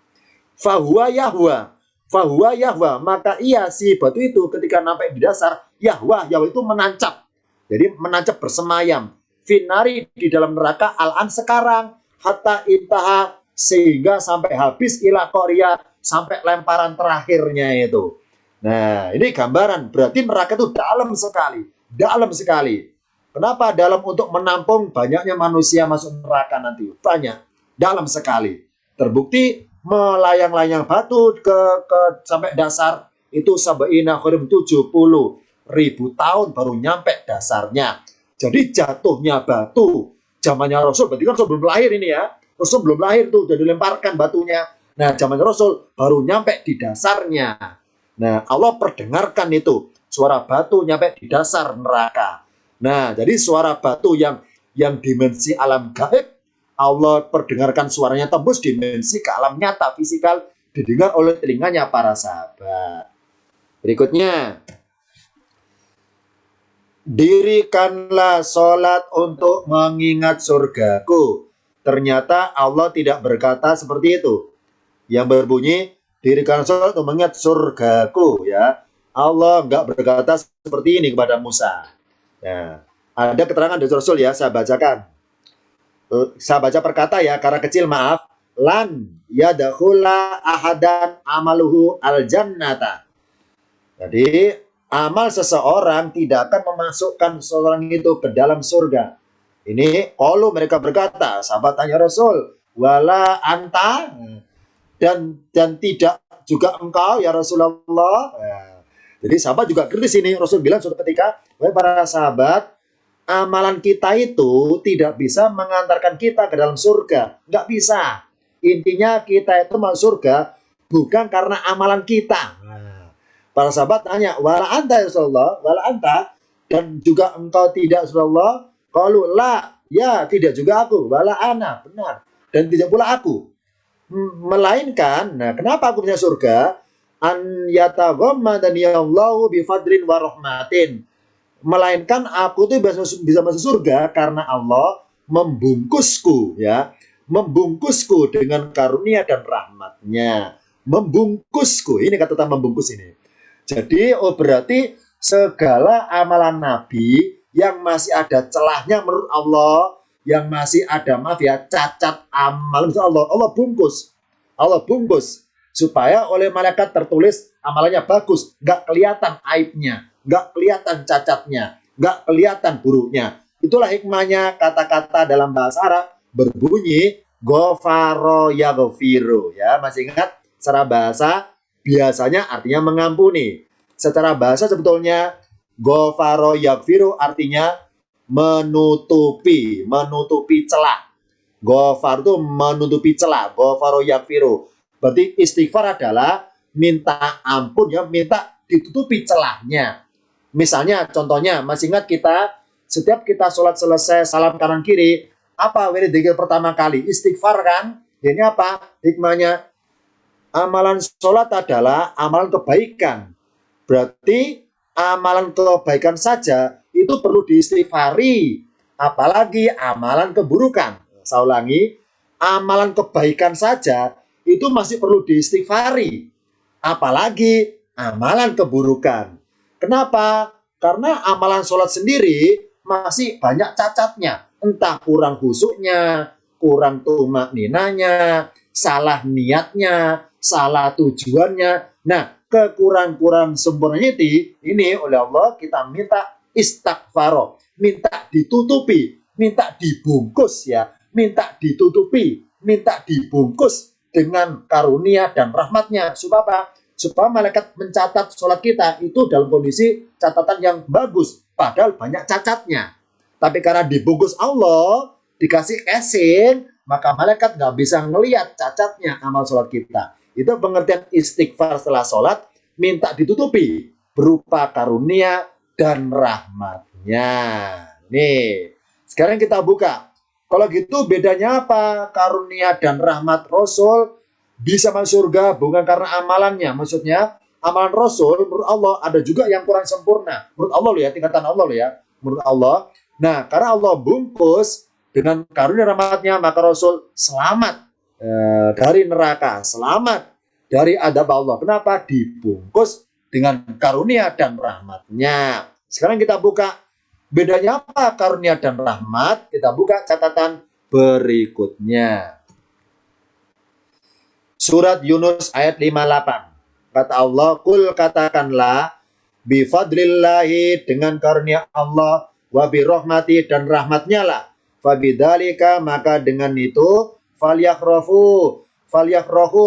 Fahuwa Yahwa. Fahuwa Yahwa. Maka ia si batu itu ketika sampai di dasar, Yahwa itu menancap. Jadi menancap bersemayam. Finari di dalam neraka al-an sekarang. Hatta intaha sehingga sampai habis ila Korea. Sampai lemparan terakhirnya itu. Nah ini gambaran. Berarti neraka itu dalam sekali. Dalam sekali. Kenapa? Dalam untuk menampung banyaknya manusia masuk neraka nanti. Banyak. Dalam sekali. Terbukti melayang-layang batu sampai dasar itu sabaina kharim 70.000 tahun baru nyampe dasarnya. Jadi jatuhnya batu zamannya Rasul, berarti kan Rasul belum lahir ini ya. Rasul belum lahir tuh, udah dilemparkan batunya. Nah, zamannya Rasul baru nyampe di dasarnya. Nah, Allah perdengarkan itu suara batu nyampe di dasar neraka. Nah, jadi suara batu yang dimensi alam gaib, Allah perdengarkan suaranya tembus dimensi ke alam nyata, fisikal, didengar oleh telinganya para sahabat. Berikutnya, dirikanlah sholat untuk mengingat surgaku. Ternyata Allah tidak berkata seperti itu. Yang berbunyi, dirikan sholat untuk mengingat surgaku. Ya, Allah nggak berkata seperti ini kepada Musa. Ya, ada keterangan dari Rasul ya, saya bacakan. Saya baca perkata ya, karena kecil maaf. Lan yadkhula ahadan amaluhu al-jannata. Jadi, amal seseorang tidak akan memasukkan seseorang itu ke dalam surga. Ini kalau mereka berkata, sahabat tanya Rasul, wala anta, dan tidak juga engkau ya Rasulullah. Jadi sahabat juga kritis ini. Rasul bilang suatu ketika, wahai para sahabat, amalan kita itu tidak bisa mengantarkan kita ke dalam surga. Nggak bisa. Intinya kita itu masuk surga bukan karena amalan kita. Para sahabat tanya, wala anta ya Rasulullah, wala anta, dan juga engkau tidak Rasulullah. Qalu la, ya tidak juga aku, wala ana, benar, dan tidak pula aku. Melainkan, nah kenapa aku punya surga? An yataghammadani Allahu bi fadlin wa rahmatin. Melainkan aku tuh bisa masuk surga karena Allah membungkusku, ya, membungkusku dengan karunia dan rahmatnya. Membungkusku, ini kata membungkus ini. Jadi, berarti segala amalan Nabi yang masih ada celahnya menurut Allah, yang masih ada cacat amal, Allah bungkus. Allah bungkus supaya oleh malaikat tertulis amalannya bagus, nggak kelihatan aibnya, nggak kelihatan cacatnya, nggak kelihatan buruknya. Itulah hikmahnya kata-kata dalam bahasa Arab berbunyi ghafaro yaghfiru, ya, masih ingat secara bahasa biasanya artinya mengampuni. Secara bahasa sebetulnya ghafaro yaghfiru artinya menutupi celah. Ghafar itu menutupi celah, ghafaro yaghfiru. Berarti istighfar adalah minta ampun, ya, minta ditutupi celahnya. Misalnya contohnya, masih ingat kita setiap kita sholat selesai salam kanan kiri, apa wirid dzikir pertama kali? Istighfar kan? Ini apa hikmahnya? Amalan sholat adalah amalan kebaikan. Berarti amalan kebaikan saja itu perlu diistighfari. Apalagi amalan keburukan. Saya ulangi, amalan kebaikan saja itu masih perlu diistighfari. Apalagi amalan keburukan. Kenapa? Karena amalan sholat sendiri masih banyak cacatnya. Entah kurang khusyuknya, kurang tumakninanya, salah niatnya, salah tujuannya. Nah, kekurang-kurang sempurnanya ini oleh Allah kita minta istighfar, minta ditutupi, minta dibungkus, ya, minta ditutupi, minta dibungkus dengan karunia dan rahmatnya. Supaya apa? Supaya malaikat mencatat sholat kita itu dalam kondisi catatan yang bagus, padahal banyak cacatnya. Tapi karena dibungkus Allah, dikasih casing, maka malaikat nggak bisa ngelihat cacatnya amal sholat kita. Itu pengertian istighfar setelah sholat, minta ditutupi berupa karunia dan rahmatnya. Nih, sekarang kita buka. Kalau gitu bedanya apa? Karunia dan rahmat Rasul bisa masuk surga bukan karena amalannya. Maksudnya, amalan Rasul menurut Allah ada juga yang kurang sempurna. Menurut Allah loh ya, tingkatan Allah loh ya. Menurut Allah. Nah, karena Allah bungkus dengan karunia rahmatnya, maka Rasul selamat dari neraka, selamat dari adab Allah. Kenapa? Dibungkus dengan karunia dan rahmatnya. Sekarang kita buka bedanya apa karunia dan rahmat. Kita buka catatan berikutnya. Surat Yunus ayat 58. Kata Allah, kul katakanlah, bifadlillahi dengan karunia Allah, wa birahmati dan rahmatnya lah, fabidzalika maka dengan itu, falyafrahu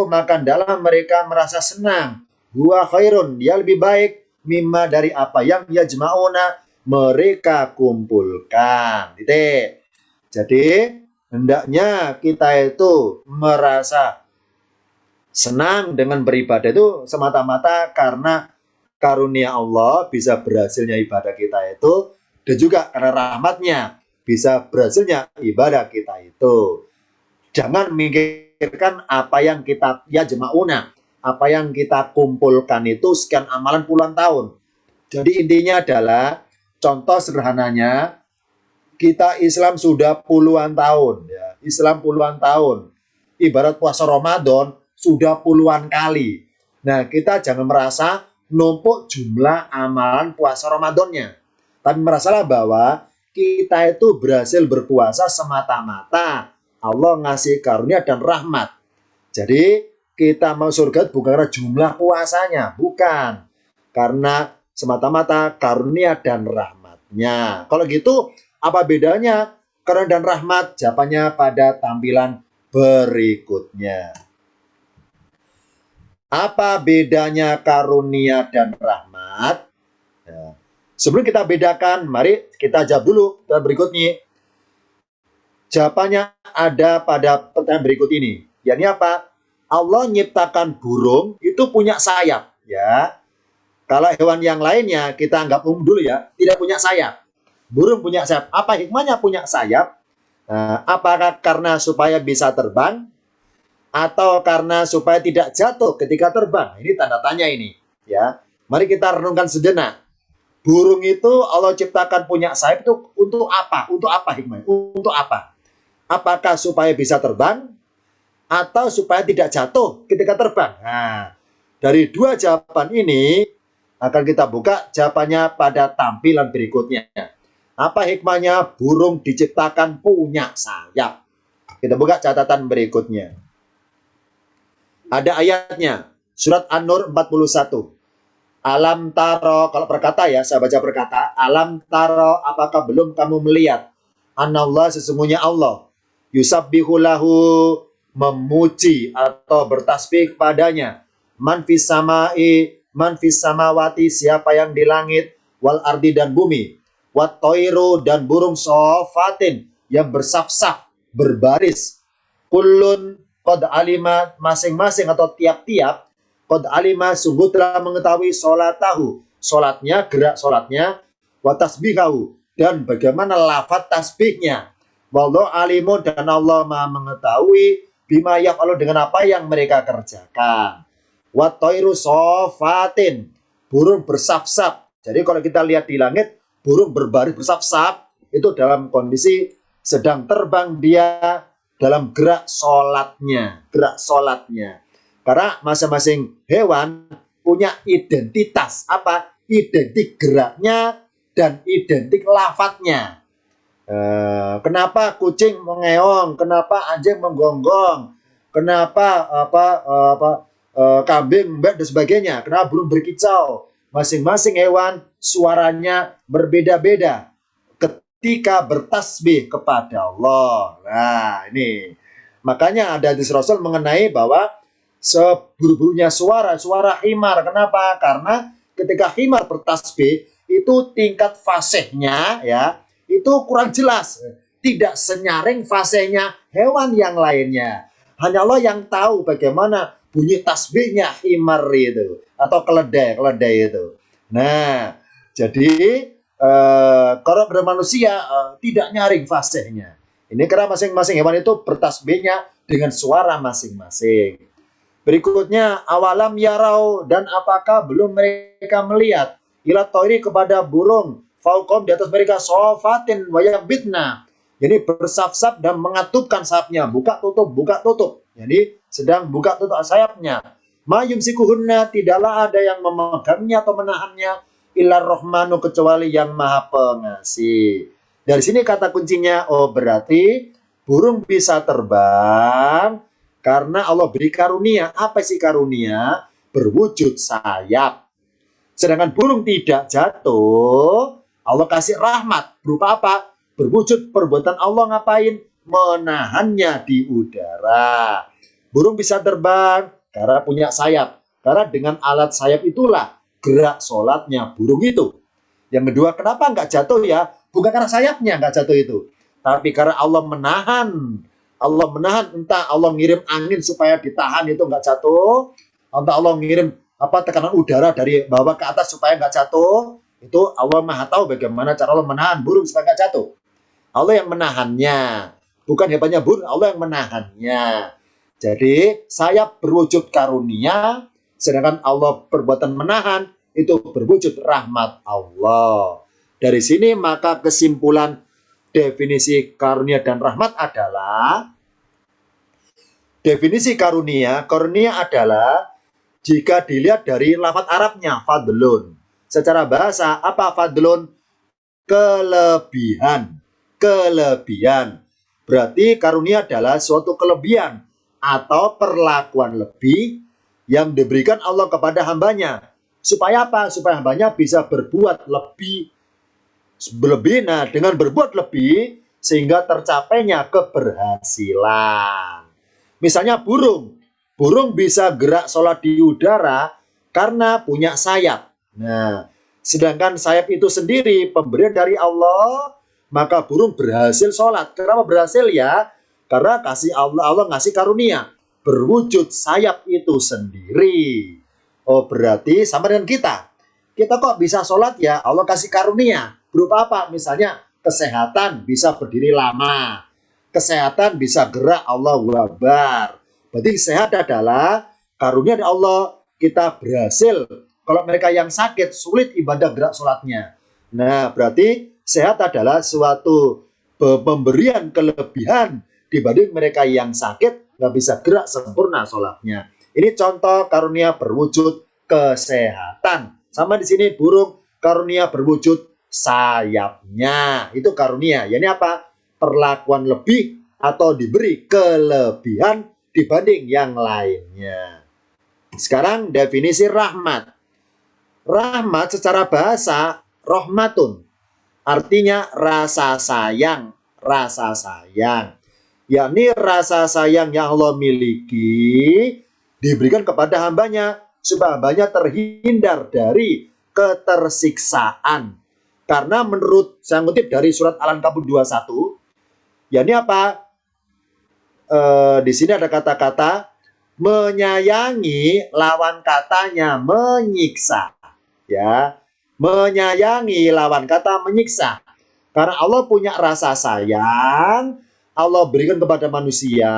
maka dalam mereka merasa senang, huwa khairun dia lebih baik, mimma dari apa yang yajma'una mereka kumpulkan. Jadi hendaknya kita itu merasa senang dengan beribadah itu semata-mata karena karunia Allah bisa berhasilnya ibadah kita itu, dan juga karena rahmatnya bisa berhasilnya ibadah kita itu. Jangan memikirkan apa yang kita jema'una, apa yang kita kumpulkan itu sekian amalan puluhan tahun. Jadi intinya adalah, contoh sederhananya, kita Islam sudah puluhan tahun, ya. Islam puluhan tahun. Ibarat puasa Ramadan sudah puluhan kali. Nah, kita jangan merasa numpuk jumlah amalan puasa Ramadannya. Tapi merasalah bahwa kita itu berhasil berpuasa semata-mata Allah ngasih karunia dan rahmat. Jadi kita mau surga bukan karena jumlah puasanya, bukan. Karena semata-mata karunia dan rahmatnya. Kalau gitu, apa bedanya karunia dan rahmat? Jawabannya pada tampilan berikutnya. Apa bedanya karunia dan rahmat? Ya. Sebelum kita bedakan, mari kita jawab dulu dan berikutnya. Jawabannya ada pada pertanyaan berikut ini. Yakni apa? Allah nyiptakan burung itu punya sayap, ya. Kalau hewan yang lainnya kita anggap dulu ya, tidak punya sayap. Burung punya sayap. Apa hikmahnya punya sayap? Apakah karena supaya bisa terbang? Atau karena supaya tidak jatuh ketika terbang? Ini tanda tanya ini, ya. Mari kita renungkan sejenak. Burung itu Allah ciptakan punya sayap itu untuk apa? Untuk apa hikmahnya? Untuk apa? Apakah supaya bisa terbang atau supaya tidak jatuh ketika terbang? Nah, dari dua jawaban ini akan kita buka jawabannya pada tampilan berikutnya. Apa hikmahnya burung diciptakan punya sayap? Kita buka catatan berikutnya. Ada ayatnya, surat An-Nur 41. Alam taro, kalau perkata ya, saya baca perkata, alam taro, apakah belum kamu melihat? Anallah, sesungguhnya Allah, yusabbihu lahu, memuji atau bertasbih kepadanya, man fis samawati, siapa yang di langit, wal ardi dan bumi, wat toiru dan burung sofatin, yang bersaf-saf, berbaris, kullun qad alima, masing-masing atau tiap-tiap, qad alima sungguh telah mengetahui sholatahu, sholatnya, gerak sholatnya, wa tasbihahu, dan bagaimana lafaz tasbihnya, wallahu alimun, dan Allah maha mengetahui bima yaf'alu, dengan apa yang mereka kerjakan. Wa tairu sofatin, burung bersaf-saf. Jadi kalau kita lihat di langit, burung berbaris bersaf-saf, itu dalam kondisi sedang terbang dia dalam gerak sholatnya. Karena masing-masing hewan punya identitas. Apa? Identik geraknya dan identik lafadznya. Kenapa kucing mengeong? Kenapa anjing menggonggong? Kenapa kambing dan sebagainya? Kenapa burung berkicau? Masing-masing hewan suaranya berbeda-beda ketika bertasbih kepada Allah. Nah, ini. Makanya ada hadis Rasul mengenai bahwa seburu-burunya suara himar. Kenapa? Karena ketika himar bertasbih, itu tingkat fasihnya, ya, itu kurang jelas. Tidak senyaring fasihnya hewan yang lainnya. Hanya Allah yang tahu bagaimana bunyi tasbihnya himar itu, atau keledai itu. Nah, jadi kalau bermanusia tidak nyaring fasihnya. Ini karena masing-masing hewan itu bertasbihnya dengan suara masing-masing. Berikutnya, awalam yarau, dan apakah belum mereka melihat ila toiri, kepada burung, fauqom, di atas mereka, sofatin wayabitna, Jadi bersaf-saf dan mengatupkan sayapnya, buka tutup, buka tutup. Jadi sedang buka tutup sayapnya. Ma yumsikuhunna, tidaklah ada yang memegangnya atau menahannya illa rahmanu, kecuali yang maha pengasih. Dari sini kata kuncinya, oh berarti burung bisa terbang karena Allah beri karunia. Apa sih karunia? Berwujud sayap. Sedangkan burung tidak jatuh, Allah kasih rahmat. Berupa apa? Berwujud perbuatan Allah ngapain? Menahannya di udara. Burung bisa terbang karena punya sayap. Karena dengan alat sayap itulah gerak sholatnya burung itu. Yang kedua, kenapa nggak jatuh ya? Bukan karena sayapnya nggak jatuh itu, tapi karena Allah menahan. Allah menahan, entah Allah ngirim angin supaya ditahan itu nggak jatuh, entah Allah ngirim tekanan udara dari bawah ke atas supaya nggak jatuh. Itu Allah maha tahu bagaimana cara Allah menahan burung supaya nggak jatuh. Allah yang menahannya, bukan hebatnya burung, Allah yang menahannya. Jadi sayap berwujud karunia, sedangkan Allah perbuatan menahan itu berwujud rahmat Allah. Dari sini maka kesimpulan definisi karunia dan rahmat adalah, definisi karunia adalah jika dilihat dari lafaz Arabnya fadlun. Secara bahasa apa fadlun? Kelebihan. Kelebihan. Berarti karunia adalah suatu kelebihan atau perlakuan lebih yang diberikan Allah kepada hambanya. Supaya apa? Supaya hambanya bisa berbuat lebih. Nah, dengan berbuat lebih sehingga tercapainya keberhasilan. Misalnya burung. Burung bisa gerak sholat di udara karena punya sayap. Nah, sedangkan sayap itu sendiri pemberian dari Allah, maka burung berhasil sholat. Kenapa berhasil ya? Karena kasih Allah ngasih karunia. Berwujud sayap itu sendiri. Oh berarti sama dengan kita. Kita kok bisa sholat ya? Allah kasih karunia. Berupa apa? Misalnya kesehatan, bisa berdiri lama. Kesehatan bisa gerak, Allahu Akbar. Berarti sehat adalah karunia dari Allah. Kita berhasil. Kalau mereka yang sakit, sulit ibadah gerak sholatnya. Nah berarti sehat adalah suatu pemberian kelebihan dibanding mereka yang sakit, nggak bisa gerak sempurna sholatnya. Ini contoh karunia berwujud kesehatan. Sama di sini burung karunia berwujud sayapnya. Itu karunia. Yani apa? Perlakuan lebih atau diberi kelebihan dibanding yang lainnya. Sekarang definisi rahmat. Rahmat secara bahasa rahmatun. Artinya rasa sayang. Rasa sayang. Yakni rasa sayang yang Allah miliki diberikan kepada hambanya supaya hambanya terhindar dari ketersiksaan. Karena menurut saya ngutip dari surat Al-Ankabut 21, yakni apa? Di sini ada kata-kata menyayangi, lawan katanya menyiksa. Ya, menyayangi lawan kata menyiksa. Karena Allah punya rasa sayang, Allah berikan kepada manusia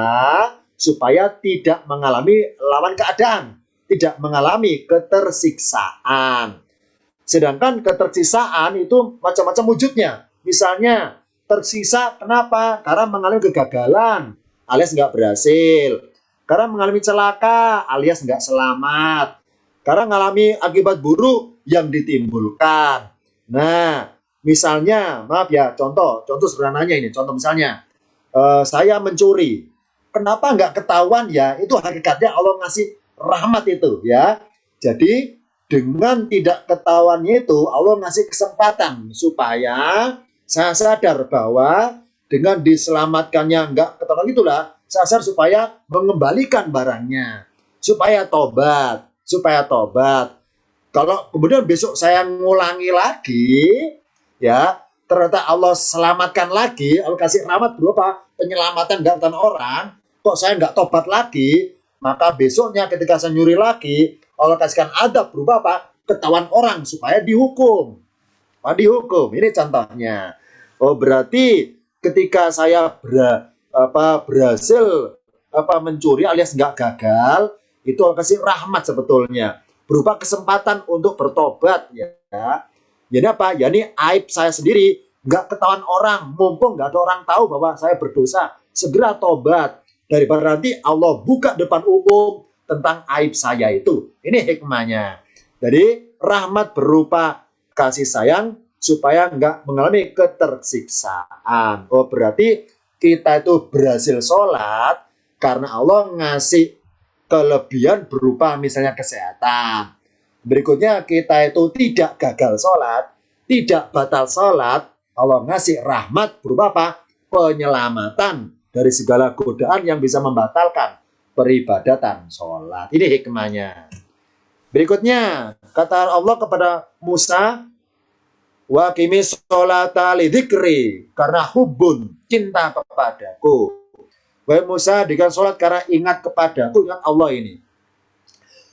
supaya tidak mengalami lawan keadaan, tidak mengalami ketersiksaan. Sedangkan ketersiksaan itu macam-macam wujudnya. Misalnya tersiksa kenapa? Karena mengalami kegagalan alias nggak berhasil. Karena mengalami celaka alias nggak selamat. Karena mengalami akibat buruk yang ditimbulkan. Nah, misalnya, maaf ya, contoh sederhananya ini. Contoh misalnya, saya mencuri. Kenapa nggak ketahuan ya? Itu hakikatnya Allah ngasih rahmat itu ya. Jadi dengan tidak ketahuannya itu Allah ngasih kesempatan supaya saya sadar bahwa dengan diselamatkannya nggak ketahuan itulah, saya sadar supaya mengembalikan barangnya, supaya tobat. Kalau kemudian besok saya ngulangi lagi, ya ternyata Allah selamatkan lagi, Allah kasih rahmat berupa penyelamatan gantian orang, kok saya nggak tobat lagi, maka besoknya ketika saya nyuri lagi, Allah kasihkan adab berupa apa? Ketahuan orang supaya dihukum. Dihukum. Ini contohnya. Oh berarti ketika saya berhasil mencuri alias nggak gagal, itu Allah kasih rahmat sebetulnya. Berupa kesempatan untuk bertobat ya. Jadi apa? Yani aib saya sendiri nggak ketahuan orang, mumpung nggak ada orang tahu bahwa saya berdosa, segera tobat daripada nanti Allah buka depan umum tentang aib saya itu. Ini hikmahnya. Jadi rahmat berupa kasih sayang supaya nggak mengalami ketersiksaan. Oh, berarti kita itu berhasil sholat karena Allah ngasih kelebihan berupa misalnya kesehatan. Berikutnya kita itu tidak gagal sholat, tidak batal sholat, Allah ngasih rahmat berupa apa? Penyelamatan dari segala godaan yang bisa membatalkan peribadatan sholat. Ini hikmahnya. Berikutnya, kata Allah kepada Musa, wa qimis sholata lidzikri, karena hubun, cinta kepadaku. Wahai Musa, dengan sholat karena ingat kepadaku, ingat Allah ini.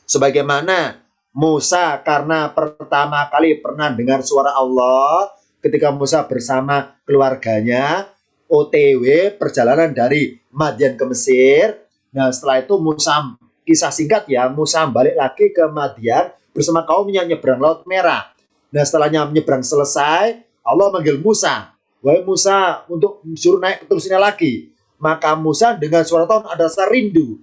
Sebagaimana Musa karena pertama kali pernah dengar suara Allah ketika Musa bersama keluarganya OTW perjalanan dari Madian ke Mesir. Nah, setelah itu Musa, kisah singkat ya, Musa balik lagi ke Madian bersama kaumnya nyebrang Laut Merah. Nah, setelahnya menyeberang selesai, Allah manggil Musa, wahai Musa, untuk suruh naik ke Tursina lagi. Maka Musa dengan suara tahun ada rasa rindu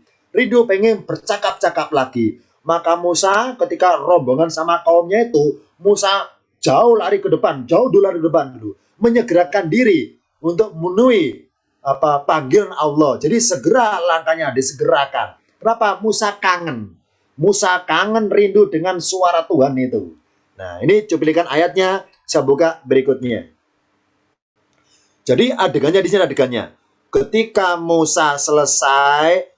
pengen bercakap-cakap lagi. Maka Musa ketika rombongan sama kaumnya itu, Musa jauh lari ke depan, jauh dulu lari ke depan dulu, menyegerakan diri untuk memenuhi panggilan Allah. Jadi segera langkahnya disegerakan. Kenapa? Musa kangen rindu dengan suara Tuhan itu. Nah, ini cuplikan ayatnya, saya buka berikutnya. Jadi adegannya di sini adegannya. Ketika Musa selesai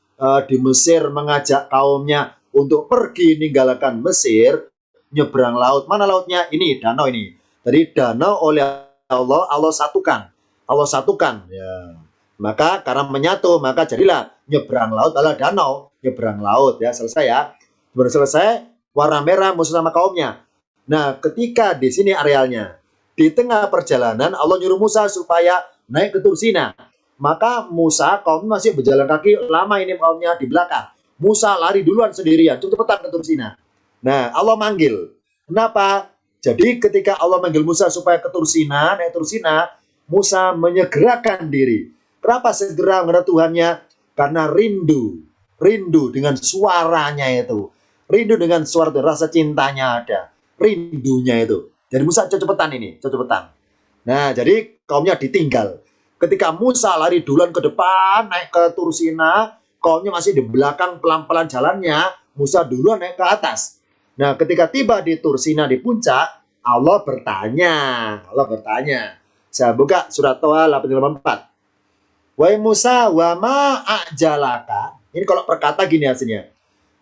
di Mesir mengajak kaumnya untuk pergi meninggalkan Mesir, nyebrang laut. Mana lautnya? Ini danau ini. Jadi danau oleh Allah satukan. Allah satukan. Ya. Maka karena menyatu, maka jadilah nyebrang laut adalah danau. Nyebrang laut ya, selesai ya. Baru selesai, warna merah Musa sama kaumnya. Nah, ketika di sini arealnya, di tengah perjalanan Allah nyuruh Musa supaya naik ke Tursina. Maka Musa, kaum masih berjalan kaki, lama ini kaumnya di belakang. Musa lari duluan sendirian, cepat-cepat ke Tursina. Nah, Allah manggil. Kenapa? Jadi ketika Allah manggil Musa supaya ke Tursina, naik Tursina, Musa menyegerakan diri. Kenapa segera menghadap Tuhannya? Karena rindu dengan suaranya itu. Rindu dengan suara itu, rasa cintanya ada. Rindunya itu. Jadi Musa cepat-cepatan ini, cepat-cepatan. Nah, jadi kaumnya ditinggal. Ketika Musa lari duluan ke depan, naik ke Tursina, kaumnya masih di belakang pelan-pelan jalannya, Musa duluan naik ke atas. Nah, ketika tiba di Tursina di puncak, Allah bertanya. Saya buka surat Toha 884. Wahai Musa, wa ma a'jalaka. Ini kalau perkata gini hasilnya.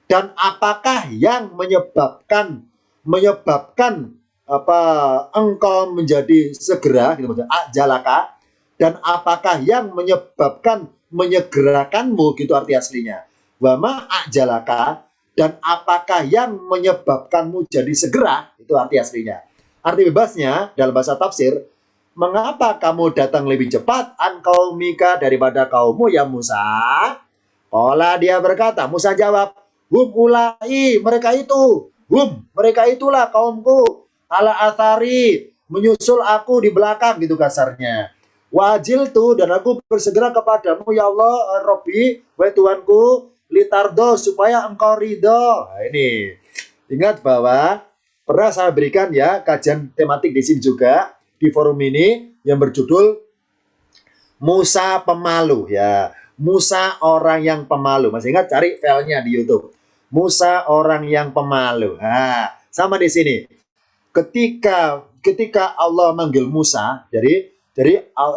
Dan apakah yang menyebabkan engkau menjadi segera, gitu maksudnya, a'jalaka. Dan apakah yang menyebabkan menyegerakanmu, gitu arti aslinya. Wa ma a'jalaka, dan apakah yang menyebabkanmu jadi segera, itu arti aslinya. Arti bebasnya dalam bahasa tafsir, mengapa kamu datang lebih cepat an qaumika daripada kaummu ya Musa? Qala dia berkata, Musa jawab, hum ulai, mereka itu, mereka itulah kaumku, ala athari, menyusul aku di belakang, gitu kasarnya. Wajil tuh, dan aku bersegera kepadamu ya Allah, Robbi, wahai Tuhanku, litardo, supaya engkau ridho. Nah, ini ingat bahwa pernah saya berikan ya kajian tematik di sini juga di forum ini yang berjudul Musa Pemalu ya. Musa orang yang pemalu. Masih ingat, cari filenya di YouTube. Musa orang yang pemalu. Nah, sama di sini. Ketika Allah manggil Musa, jadi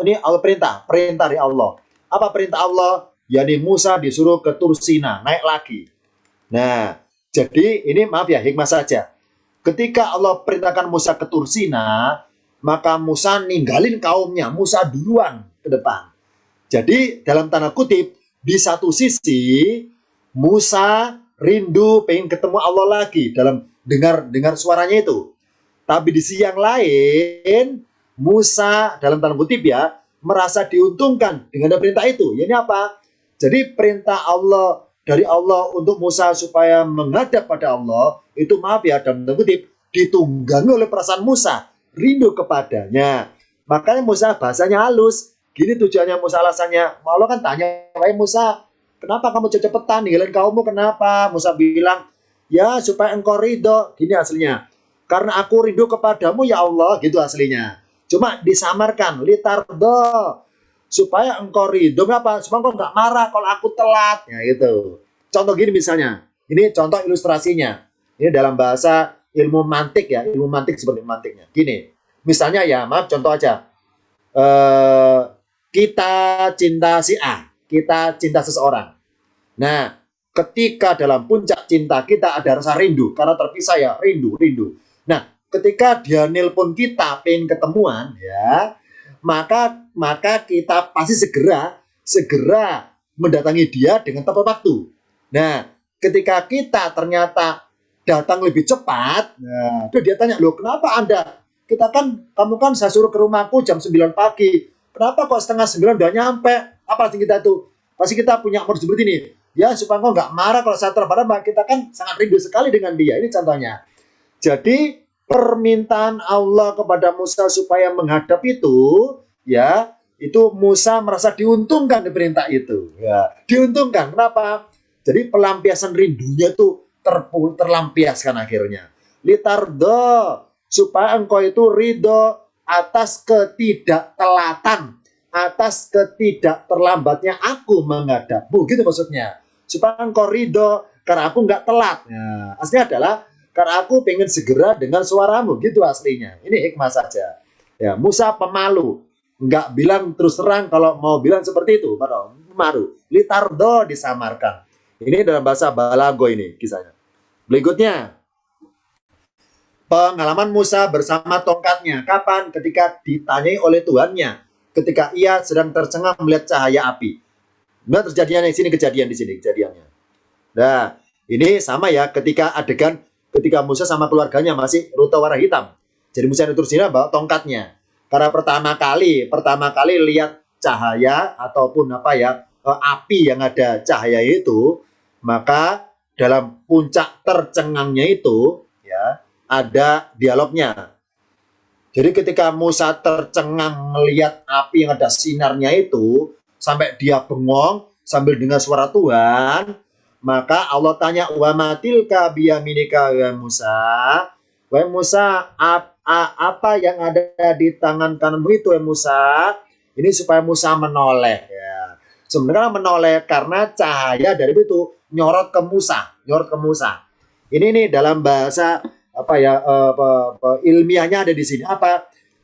ini Allah perintah dari Allah. Apa perintah Allah? Yani Musa disuruh ke Tursina, naik lagi. Nah, jadi ini maaf ya, hikmah saja. Ketika Allah perintahkan Musa ke Tursina, maka Musa ninggalin kaumnya, Musa duluan ke depan. Jadi dalam tanda kutip, di satu sisi Musa rindu pengen ketemu Allah lagi dalam dengar suaranya itu. Tapi di sisi yang lain, Musa dalam tanda kutip ya, merasa diuntungkan dengan perintah itu. Ini apa? Jadi perintah Allah dari Allah untuk Musa supaya menghadap pada Allah, itu maaf ya dalam tanda kutip, ditunggangi oleh perasaan Musa, rindu kepadanya. Makanya Musa bahasanya halus. Gini tujuannya Musa, alasannya. Allah kan tanya, wahai Musa, kenapa kamu cepet-cepetan ninggalin kaummu, kenapa? Musa bilang, ya supaya engkau ridho. Gini aslinya, karena aku rindu kepadamu ya Allah, gitu aslinya. Cuma disamarkan, litardo, supaya engkau ridho, apa? Supaya engkau nggak marah kalau aku telat, ya gitu. Contoh gini misalnya, ini contoh ilustrasinya. Ini dalam bahasa ilmu mantik ya, ilmu mantik seperti mantiknya. Gini, misalnya ya, maaf contoh aja. Eh, kita cinta si A, kita cinta seseorang. Nah, ketika dalam puncak cinta kita ada rasa rindu, karena terpisah ya, rindu. Nah, ketika dia nelpon kita, pengen ketemuan, ya, maka kita pasti segera mendatangi dia dengan tepat waktu. Nah, ketika kita ternyata datang lebih cepat, nah, itu dia tanya, loh kenapa Anda? Kamu kan saya suruh ke rumahku jam 9 pagi. Kenapa kok setengah 9 udah nyampe? Apa arti kita tuh? Pasti kita punya modus seperti ini. Ya, supaya kau nggak marah kalau saya terlambat, kita kan sangat rindu sekali dengan dia. Ini contohnya. Jadi, permintaan Allah kepada Musa supaya menghadap itu, ya, itu Musa merasa diuntungkan di perintah itu. Ya, diuntungkan. Kenapa? Jadi pelampiasan rindunya tuh terlampiaskan akhirnya. Litardo, supaya engkau itu ridho atas ketidaktelatan, atas ketidakterlambatnya aku menghadapmu, gitu maksudnya. Supaya engkau ridho karena aku nggak telat. Nah, aslinya adalah karena aku pengen segera dengan suaramu, gitu aslinya. Ini hikmah saja. Ya, Musa pemalu, nggak bilang terus terang kalau mau bilang seperti itu, pemalu. Litardo disamarkan. Ini dalam bahasa balago ini kisahnya. Berikutnya, pengalaman Musa bersama tongkatnya. Kapan? Ketika ditanyai oleh Tuhannya. Ketika ia sedang tercengang melihat cahaya api. Nah, terjadinya di sini kejadiannya. Nah, ini sama ya ketika Musa sama keluarganya masih rute warna hitam. Jadi Musa itu sini bawa tongkatnya. Karena pertama kali lihat cahaya ataupun api yang ada cahaya itu, maka dalam puncak tercengangnya itu ya ada dialognya. Jadi ketika Musa tercengang melihat api yang ada sinarnya itu, sampai dia bengong sambil dengar suara Tuhan, maka Allah tanya, wa matilka biyaminika ya Musa. Wahai Musa, apa yang ada di tangan kananmu itu ya Musa? Ini supaya Musa menoleh ya. Sebenarnya menoleh karena cahaya dari itu nyorot ke Musa. Ini nih dalam bahasa ilmiahnya ada di sini.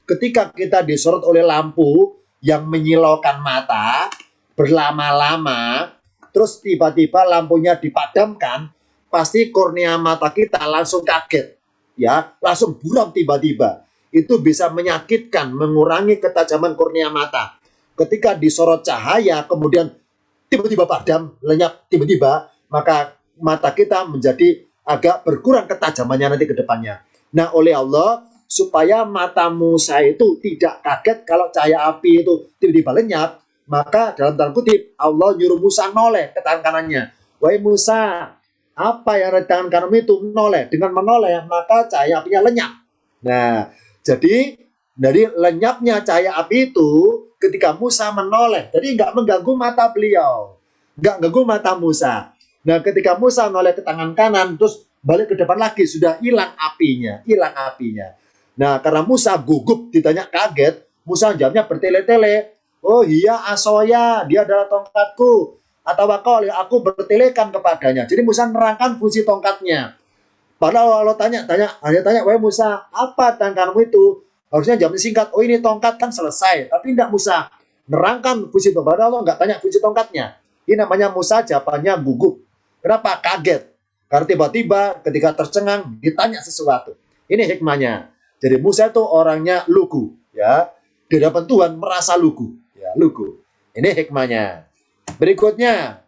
Ketika kita disorot oleh lampu yang menyilaukan mata berlama-lama, terus tiba-tiba lampunya dipadamkan, pasti kornea mata kita langsung kaget, ya, langsung buram tiba-tiba. Itu bisa menyakitkan, mengurangi ketajaman kornea mata. Ketika disorot cahaya, kemudian tiba-tiba padam, lenyap tiba-tiba, maka mata kita menjadi agak berkurang ketajamannya nanti ke depannya. Nah, oleh Allah, supaya mata Musa itu tidak kaget kalau cahaya api itu tiba-tiba lenyap, maka dalam tanda kutip, Allah nyuruh Musa noleh ke tangan kanannya. Wahai Musa, apa yang ada di tangan kanan itu noleh. Dengan menoleh, maka cahaya apinya lenyap. Nah, jadi dari lenyapnya cahaya api itu, ketika Musa menoleh, jadi nggak mengganggu mata beliau, nggak mengganggu mata Musa. Nah, ketika Musa menoleh ke tangan kanan, terus balik ke depan lagi, sudah hilang apinya. Nah, karena Musa gugup, ditanya kaget, Musa jawabnya bertele-tele. Oh iya, asoya, dia adalah tongkatku. Atau aku bertelekan kepadanya. Jadi Musa menerangkan fungsi tongkatnya. Padahal Allah hanya tanya, wahai Musa, apa tanganmu itu? Harusnya jawabnya singkat, oh ini tongkat kan selesai. Tapi tidak Musa, nerangkan fungsi tongkat. Padahal Allah nggak tanya fungsi tongkatnya. Ini namanya Musa jawabannya gugup. Kenapa? Kaget. Karena tiba-tiba ketika tercengang ditanya sesuatu. Ini hikmahnya. Jadi Musa itu orangnya lugu, ya. Di hadapan Tuhan merasa lugu, ya, lugu. Ini hikmahnya. Berikutnya,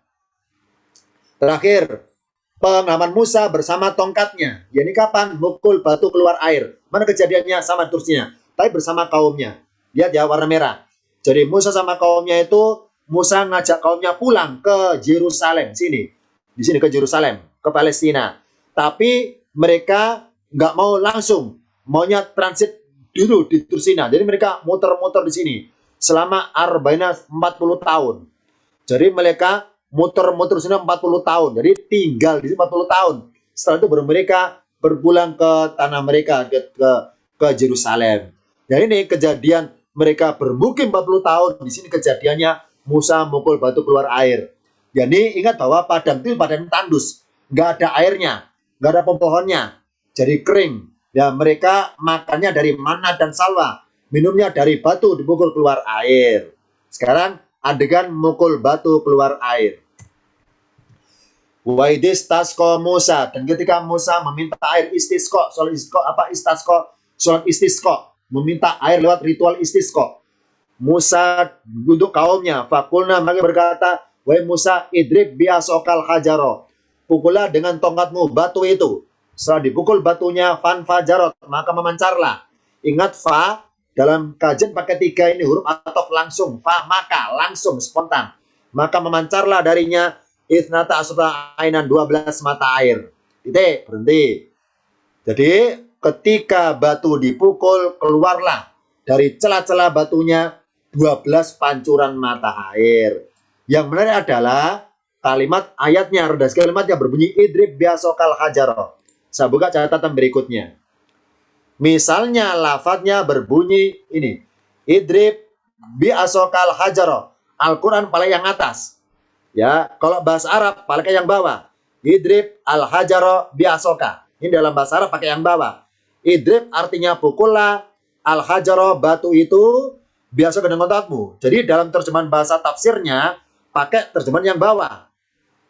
terakhir, pengalaman Musa bersama tongkatnya. Ya, ini kapan? Mukul batu keluar air. Mana kejadiannya? Sama terusnya. Tapi bersama kaumnya. Lihat ya, warna merah. Jadi Musa sama kaumnya itu, Musa ngajak kaumnya pulang ke Yerusalem. Di sini ke Yerusalem, ke Palestina. Tapi mereka nggak mau langsung. Maunya transit dulu di Tursina. Jadi mereka muter-muter di sini selama arba'ina 40 tahun. Jadi mereka muter-muter sini 40 tahun. Jadi tinggal di sini 40 tahun. Setelah itu baru mereka berpulang ke tanah mereka, ke Yerusalem. Nah ini kejadian mereka bermukim 40 tahun. Di sini kejadiannya Musa mukul batu keluar air. Jadi ingat bahwa padang itu padang tandus, nggak ada airnya, nggak ada pohonnya, jadi kering. Ya mereka makannya dari mana dan salwa, minumnya dari batu dipukul keluar air. Sekarang adegan mukul batu keluar air. Waidis tasko Musa, dan ketika Musa meminta air istisqo, soal istisqo apa istasqo, soal istisqo, meminta air lewat ritual istisqo. Musa untuk kaumnya, fakulna maka berkata, wahai Musa, idrib biasokal hajaro, pukullah dengan tongkatmu batu itu. Setelah dipukul batunya, fan fajarot, maka memancarlah. Ingat fa dalam kajian pakai 3 ini huruf atau langsung, fa maka langsung spontan. Maka memancarlah darinya ithnata asrata ainan 12 mata air. Titik, berhenti. Jadi ketika batu dipukul, keluarlah dari celah-celah batunya 12 pancuran mata air. Yang menarik adalah kalimat ayatnya, redaksi kalimatnya berbunyi idrib biasokal hajaro. Saya buka catatan berikutnya. Misalnya lafadznya berbunyi ini, idrib biasokal hajaro. Al-Quran paling yang atas. Ya, kalau bahasa Arab paling yang bawah. Idrib al hajaro biasoka. Ini dalam bahasa Arab pakai yang bawah. Idrib artinya pukullah, al hajaro batu itu biasa dengan kontakmu. Jadi dalam terjemahan bahasa tafsirnya pakai terjemahan yang bawah.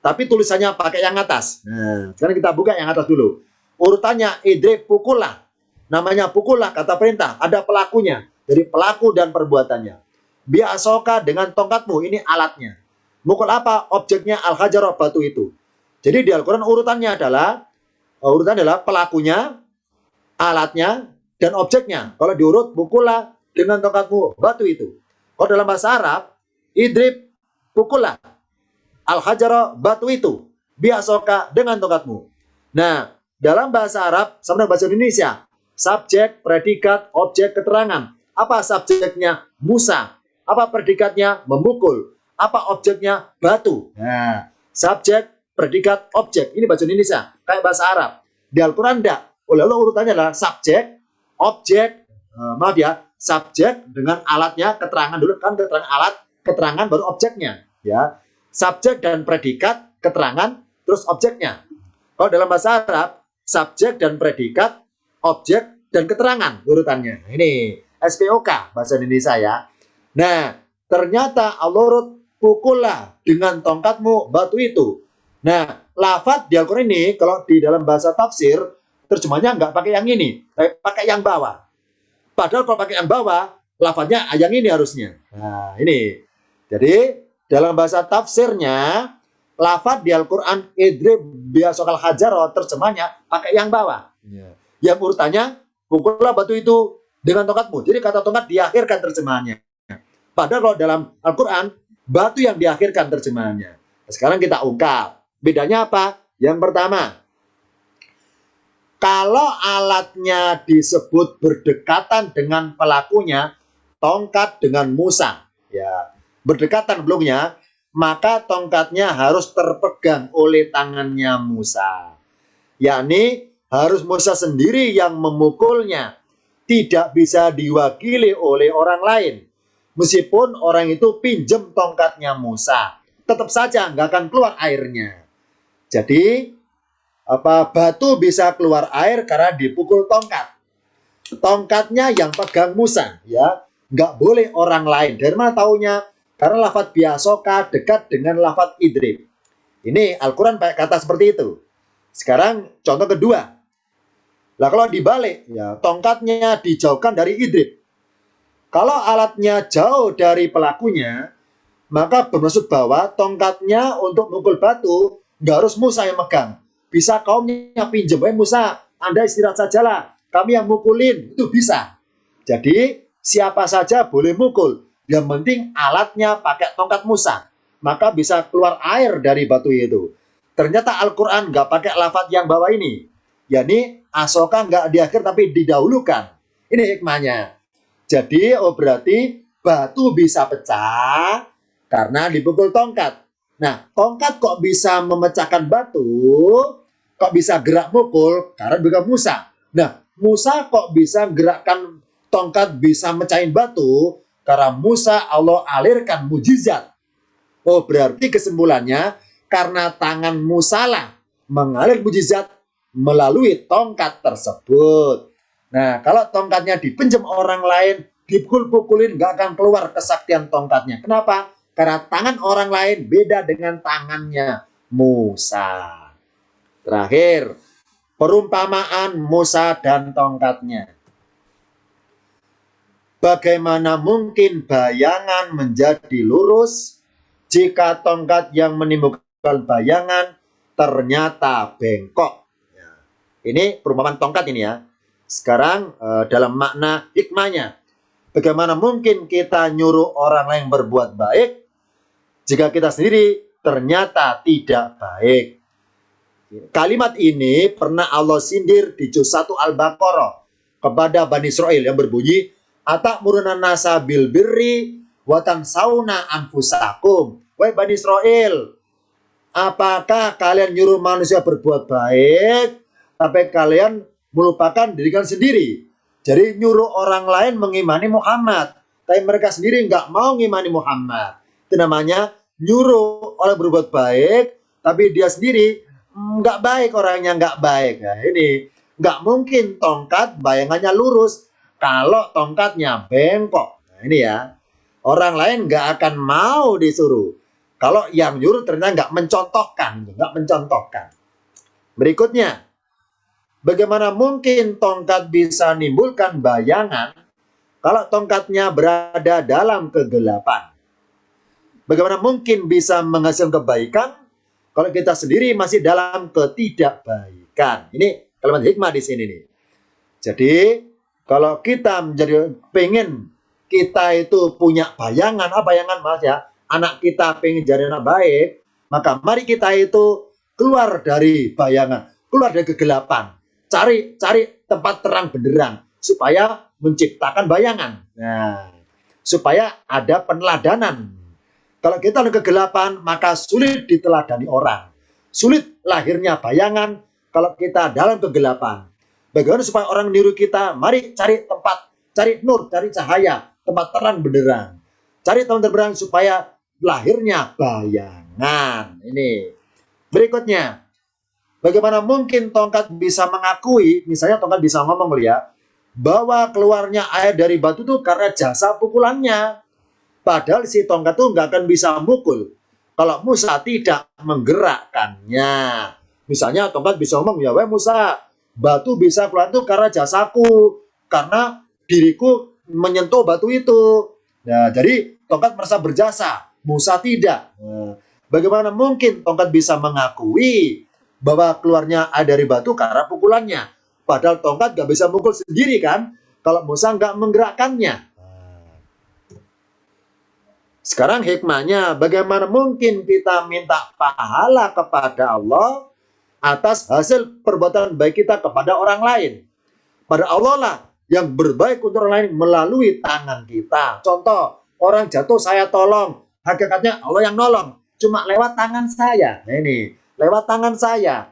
Tapi tulisannya pakai yang atas. Nah, sekarang kita buka yang atas dulu. Urutannya idrib pukullah. Namanya pukullah kata perintah. Ada pelakunya. Jadi pelaku dan perbuatannya. Biasoka dengan tongkatmu. Ini alatnya. Mukul apa? Objeknya al-hajarah batu itu. Jadi di Al-Quran urutannya adalah pelakunya, alatnya, dan objeknya. Kalau diurut pukullah dengan tongkatmu batu itu. Kalau dalam bahasa Arab, idrib pukullah al-hajarah batu itu biasoka dengan tongkatmu. Nah, dalam bahasa Arab sama bahasa Indonesia, subjek, predikat, objek, keterangan. Apa subjeknya? Musa. Apa predikatnya? Memukul. Apa objeknya? Batu. Nah, subjek, predikat, objek. Ini bahasa Indonesia, kayak bahasa Arab. Di Al-Quran enggak. Oleh Allah urutannya adalah subjek, objek, subjek dengan alatnya, keterangan dulu kan, keterangan alat, keterangan baru objeknya, ya. Subjek dan predikat, keterangan, terus objeknya. Kalau dalam bahasa Arab, subjek dan predikat, objek dan keterangan urutannya. Ini SPOK bahasa Indonesia ya. Nah, ternyata Allah urut pukullah dengan tongkatmu batu itu. Nah, lafadz di Al-Quran ini kalau di dalam bahasa tafsir terjemahnya nggak pakai yang ini, pakai yang bawah. Padahal kalau pakai yang bawah, lafadznya yang ini harusnya. Nah, ini. Jadi, dalam bahasa tafsirnya, lafadz di Al-Quran, idrib biasokal hajarah, terjemahnya pakai yang bawah. Ya. Yang urutannya, pukullah batu itu dengan tongkatmu. Jadi kata tongkat diakhirkan terjemahannya. Padahal kalau dalam Al-Quran, batu yang diakhirkan terjemahannya. Sekarang kita ungkap. Bedanya apa? Yang pertama, kalau alatnya disebut berdekatan dengan pelakunya, tongkat dengan Musa, ya berdekatan belumnya, maka tongkatnya harus terpegang oleh tangannya Musa. Yakni harus Musa sendiri yang memukulnya, tidak bisa diwakili oleh orang lain. Meskipun orang itu pinjem tongkatnya Musa, tetap saja nggak akan keluar airnya. Jadi batu bisa keluar air karena dipukul tongkat. Tongkatnya yang pegang Musa, ya, nggak boleh orang lain. Dari mana taunya? Karena lafadz biasoka dekat dengan lafadz idrib. Ini Al-Quran pakai kata seperti itu. Sekarang contoh kedua. Lah kalau dibalik, ya tongkatnya dijauhkan dari idrib. Kalau alatnya jauh dari pelakunya, maka bermaksud bahwa tongkatnya untuk mukul batu nggak harus Musa yang megang. Bisa kaumnya pinjam, Musa, Anda istirahat sajalah, kami yang mukulin, itu bisa. Jadi siapa saja boleh mukul, yang penting alatnya pakai tongkat Musa, maka bisa keluar air dari batu itu. Ternyata Al-Quran nggak pakai lafadz yang bawah ini, yakni asoka nggak di akhir tapi didahulukan. Ini hikmahnya. Jadi berarti batu bisa pecah karena dipukul tongkat. Nah, tongkat kok bisa memecahkan batu? Kok bisa gerak mukul? Karena juga Musa. Nah, Musa kok bisa gerakkan tongkat bisa mecahin batu? Karena Musa Allah alirkan mujizat. Berarti kesimpulannya karena tangan Musa lah mengalir mujizat melalui tongkat tersebut. Nah, kalau tongkatnya dipinjam orang lain, dipukul-pukulin, nggak akan keluar kesaktian tongkatnya. Kenapa? Karena tangan orang lain beda dengan tangannya Musa. Terakhir, perumpamaan Musa dan tongkatnya. Bagaimana mungkin bayangan menjadi lurus jika tongkat yang menimbulkan bayangan ternyata bengkok? Ini perumpamaan tongkat ini ya. Sekarang dalam makna hikmahnya, bagaimana mungkin kita nyuruh orang lain berbuat baik jika kita sendiri ternyata tidak baik? Kalimat ini pernah Allah sindir di juz 1 Al-Baqarah kepada Bani Israel yang berbunyi, "Atamuruna nasa bil birri wa tansawna anfusakum." Wahai Bani Israel, apakah kalian nyuruh manusia berbuat baik tapi kalian melupakan diri kalian sendiri? Jadi nyuruh orang lain mengimani Muhammad, tapi mereka sendiri nggak mau mengimani Muhammad. Itu namanya nyuruh orang berbuat baik, tapi dia sendiri nggak baik, orangnya nggak baik. Nah, ini nggak mungkin tongkat bayangannya lurus kalau tongkatnya bengkok. Nah, ini ya, orang lain nggak akan mau disuruh kalau yang nyuruh ternyata nggak mencontohkan. Berikutnya, bagaimana mungkin tongkat bisa menimbulkan bayangan kalau tongkatnya berada dalam kegelapan? Bagaimana mungkin bisa menghasilkan kebaikan kalau kita sendiri masih dalam ketidakbaikan? Ini kalimat hikmah di sini nih. Jadi kalau kita pengen kita itu punya bayangan, bayangan mas ya, anak kita pengen jadi anak baik, maka mari kita itu keluar dari bayangan, keluar dari kegelapan, cari tempat terang benderang supaya menciptakan bayangan. Nah, supaya ada peneladanan. Kalau kita dalam kegelapan, maka sulit diteladani orang. Sulit lahirnya bayangan kalau kita dalam kegelapan. Bagaimana supaya orang niru kita? Mari cari tempat, cari nur, cari cahaya, tempat terang benderang. Cari tempat terang supaya lahirnya bayangan. Ini. Berikutnya, bagaimana mungkin tongkat bisa mengakui, misalnya tongkat bisa ngomong ya, bahwa keluarnya air dari batu itu karena jasa pukulannya. Padahal si tongkat itu nggak akan bisa mukul kalau Musa tidak menggerakkannya. Misalnya tongkat bisa ngomong, ya weh Musa, batu bisa keluar itu karena jasaku, karena diriku menyentuh batu itu. Nah, jadi tongkat merasa berjasa, Musa tidak. Nah, bagaimana mungkin tongkat bisa mengakui bahwa keluarnya air dari batu karena pukulannya? Padahal tongkat nggak bisa mukul sendiri kan, kalau Musa nggak menggerakkannya. Sekarang hikmahnya, bagaimana mungkin kita minta pahala kepada Allah atas hasil perbuatan baik kita kepada orang lain? Pada Allah lah yang berbaik untuk orang lain melalui tangan kita. Contoh, orang jatuh saya tolong, hakikatnya Allah yang nolong, cuma lewat tangan saya. Nah ini, lewat tangan saya.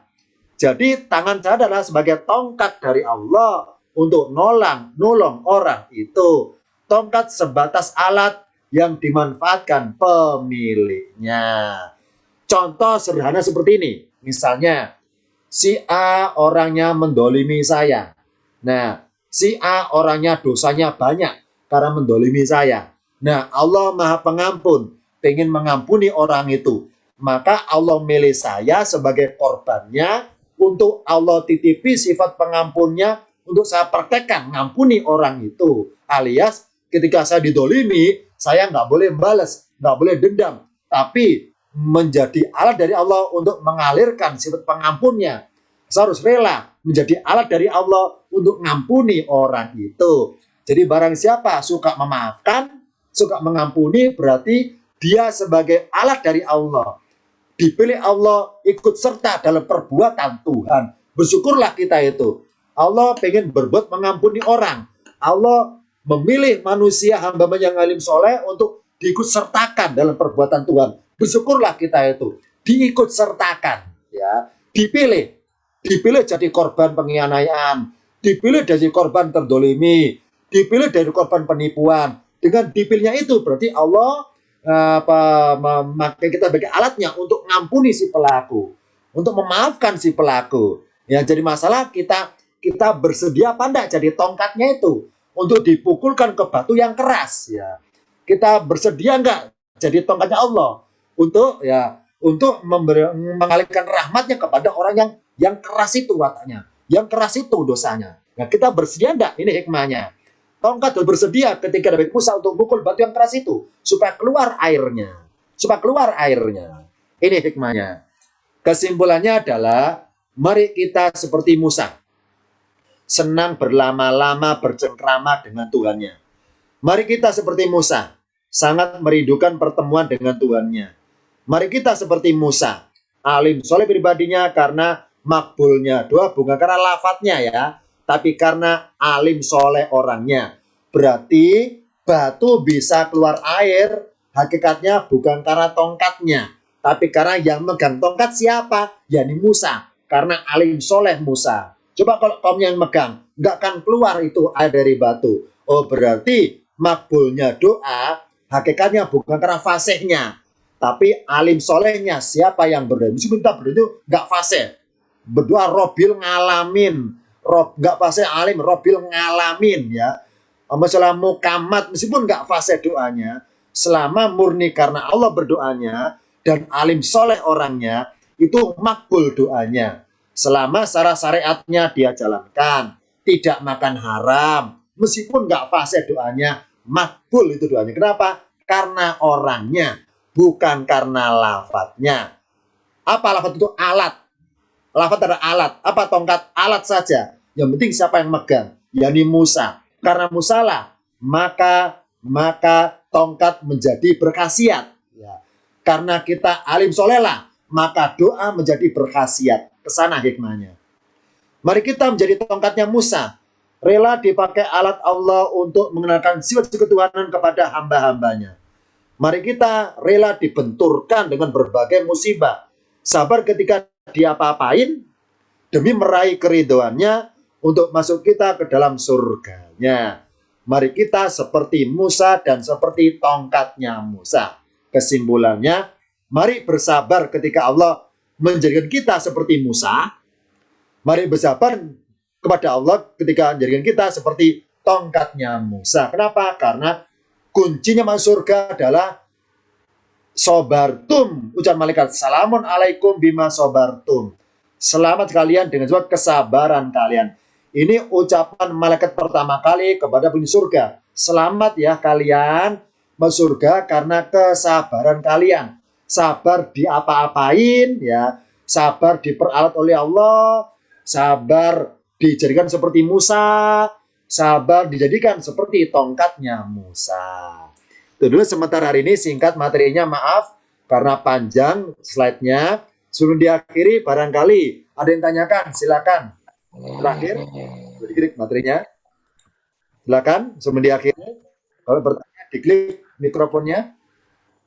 Jadi tangan saya adalah sebagai tongkat dari Allah untuk nolong orang itu. Tongkat sebatas alat yang dimanfaatkan pemiliknya. Contoh sederhana seperti ini. Misalnya, si A orangnya mendolimi saya. Nah, si A orangnya dosanya banyak karena mendolimi saya. Nah, Allah Maha Pengampun, pengen mengampuni orang itu. Maka Allah milih saya sebagai korbannya untuk Allah titipi sifat pengampunnya untuk saya praktekkan, ngampuni orang itu. Alias ketika saya didolimi, saya nggak boleh balas, nggak boleh dendam. Tapi menjadi alat dari Allah untuk mengalirkan sifat pengampunnya. Saya harus rela menjadi alat dari Allah untuk ngampuni orang itu. Jadi barang siapa suka memaafkan, suka mengampuni, berarti dia sebagai alat dari Allah. Dipilih Allah ikut serta dalam perbuatan Tuhan. Bersyukurlah kita itu. Allah pengen berbuat mengampuni orang. Allah memilih manusia hamba yang alim soleh untuk diikut sertakan dalam perbuatan Tuhan. Bersyukurlah kita itu diikut sertakan, ya, dipilih jadi korban penganiayaan, dipilih dari korban terdolimi, dipilih dari korban penipuan. Dengan dipilihnya itu berarti Allah memakai kita sebagai alatnya untuk ngampuni si pelaku, untuk memaafkan si pelaku. Yang jadi masalah kita bersedia apa enggak jadi tongkatnya itu untuk dipukulkan ke batu yang keras, ya. Kita bersedia enggak jadi tongkatnya Allah untuk mengalihkan rahmatnya kepada orang yang keras itu wataknya, yang keras itu dosanya. Nah, kita bersedia enggak? Ini hikmahnya. Tongkat bersedia ketika Nabi Musa untuk pukul batu yang keras itu supaya keluar airnya. Supaya keluar airnya. Ini hikmahnya. Kesimpulannya adalah mari kita seperti Musa. Senang berlama-lama bercengkrama dengan Tuhannya. Mari kita seperti Musa. Sangat merindukan pertemuan dengan Tuhannya. Mari kita seperti Musa. Alim soleh pribadinya karena makbulnya doa, bukan karena lafadznya ya, tapi karena alim soleh orangnya. Berarti batu bisa keluar air, hakikatnya bukan karena tongkatnya, tapi karena yang megang tongkat siapa? yakni Musa, karena alim soleh Musa. Coba kalau kaumnya yang megang, nggak akan keluar itu air dari batu. Oh, berarti makbulnya doa, hakikatnya bukan karena fasihnya, tapi alim solehnya. Siapa yang berdoa? Mesti minta berdoa itu nggak fasih. Berdoa Robil ngalamin, nggak fasih alim, Robil ngalamin, ya. Masalah mukamat, meskipun nggak fasih doanya, selama murni karena Allah berdoanya dan alim soleh orangnya, itu makbul doanya. Selama syariatnya dia jalankan, tidak makan haram, meskipun nggak fasih doanya, makbul itu doanya. Kenapa? Karena orangnya, bukan karena lafadznya. Apa lafadz itu? Alat. Lafadz adalah alat. Apa tongkat? Alat saja. Yang penting siapa yang megang? yakni Musa. Karena Musa lah, maka tongkat menjadi berkhasiat. Ya. Karena kita alim soleh lah, maka doa menjadi berkhasiat. Kesana hikmahnya. Mari kita menjadi tongkatnya Musa. Rela dipakai alat Allah untuk mengenalkan sifat ketuhanan kepada hamba-hambanya. Mari kita rela dibenturkan dengan berbagai musibah. Sabar ketika dia apa-apain demi meraih keridhoannya untuk masuk kita ke dalam surganya. Mari kita seperti Musa dan seperti tongkatnya Musa. Kesimpulannya, mari bersabar ketika Allah menjadikan kita seperti Musa. Mari bersabar kepada Allah ketika menjadikan kita seperti tongkatnya Musa. Kenapa? Karena kuncinya masuk surga adalah sobartum. Ucapan malaikat, salamun alaikum bima sobartum. Selamat kalian dengan sebab kesabaran kalian. Ini ucapan malaikat pertama kali kepada penghuni surga. Selamat ya kalian masuk surga karena kesabaran kalian. Sabar diapa-apain, ya. Sabar diperalat oleh Allah. Sabar dijadikan seperti Musa. Sabar dijadikan seperti tongkatnya Musa. Itu dulu sementara hari ini, singkat materinya, maaf karena panjang slide-nya. Sebelum diakhiri, barangkali ada yang tanyakan, silakan. Terakhir, diklik materinya. Silakan, sebelum diakhiri. Kalau bertanya, diklik mikrofonnya.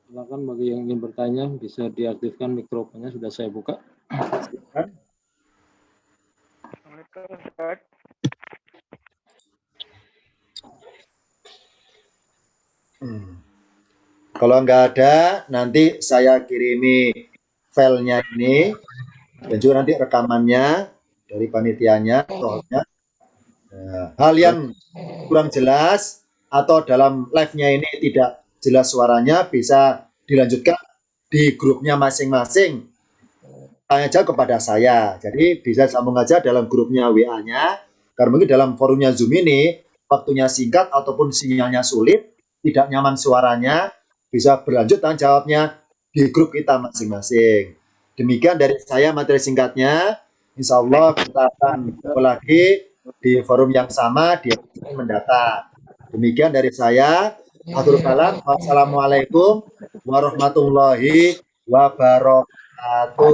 Silakan bagi yang ingin bertanya, bisa diaktifkan mikrofonnya, sudah saya buka. Silakan. Kalau nggak ada, nanti saya kirimi filenya ini dan juga nanti rekamannya dari panitianya. Hal yang kurang jelas atau dalam live-nya ini tidak jelas suaranya, bisa dilanjutkan di grupnya masing-masing. Tanya aja kepada saya. Jadi bisa sambung aja dalam grupnya WA-nya. Karena mungkin dalam forumnya Zoom ini waktunya singkat ataupun sinyalnya sulit, tidak nyaman suaranya, bisa berlanjut tanya jawabnya di grup kita masing-masing. Demikian dari saya materi singkatnya. Insya Allah kita akan bertemu lagi di forum yang sama di episode mendatang. Demikian dari saya. Wassalamualaikum warahmatullahi wabarakatuh.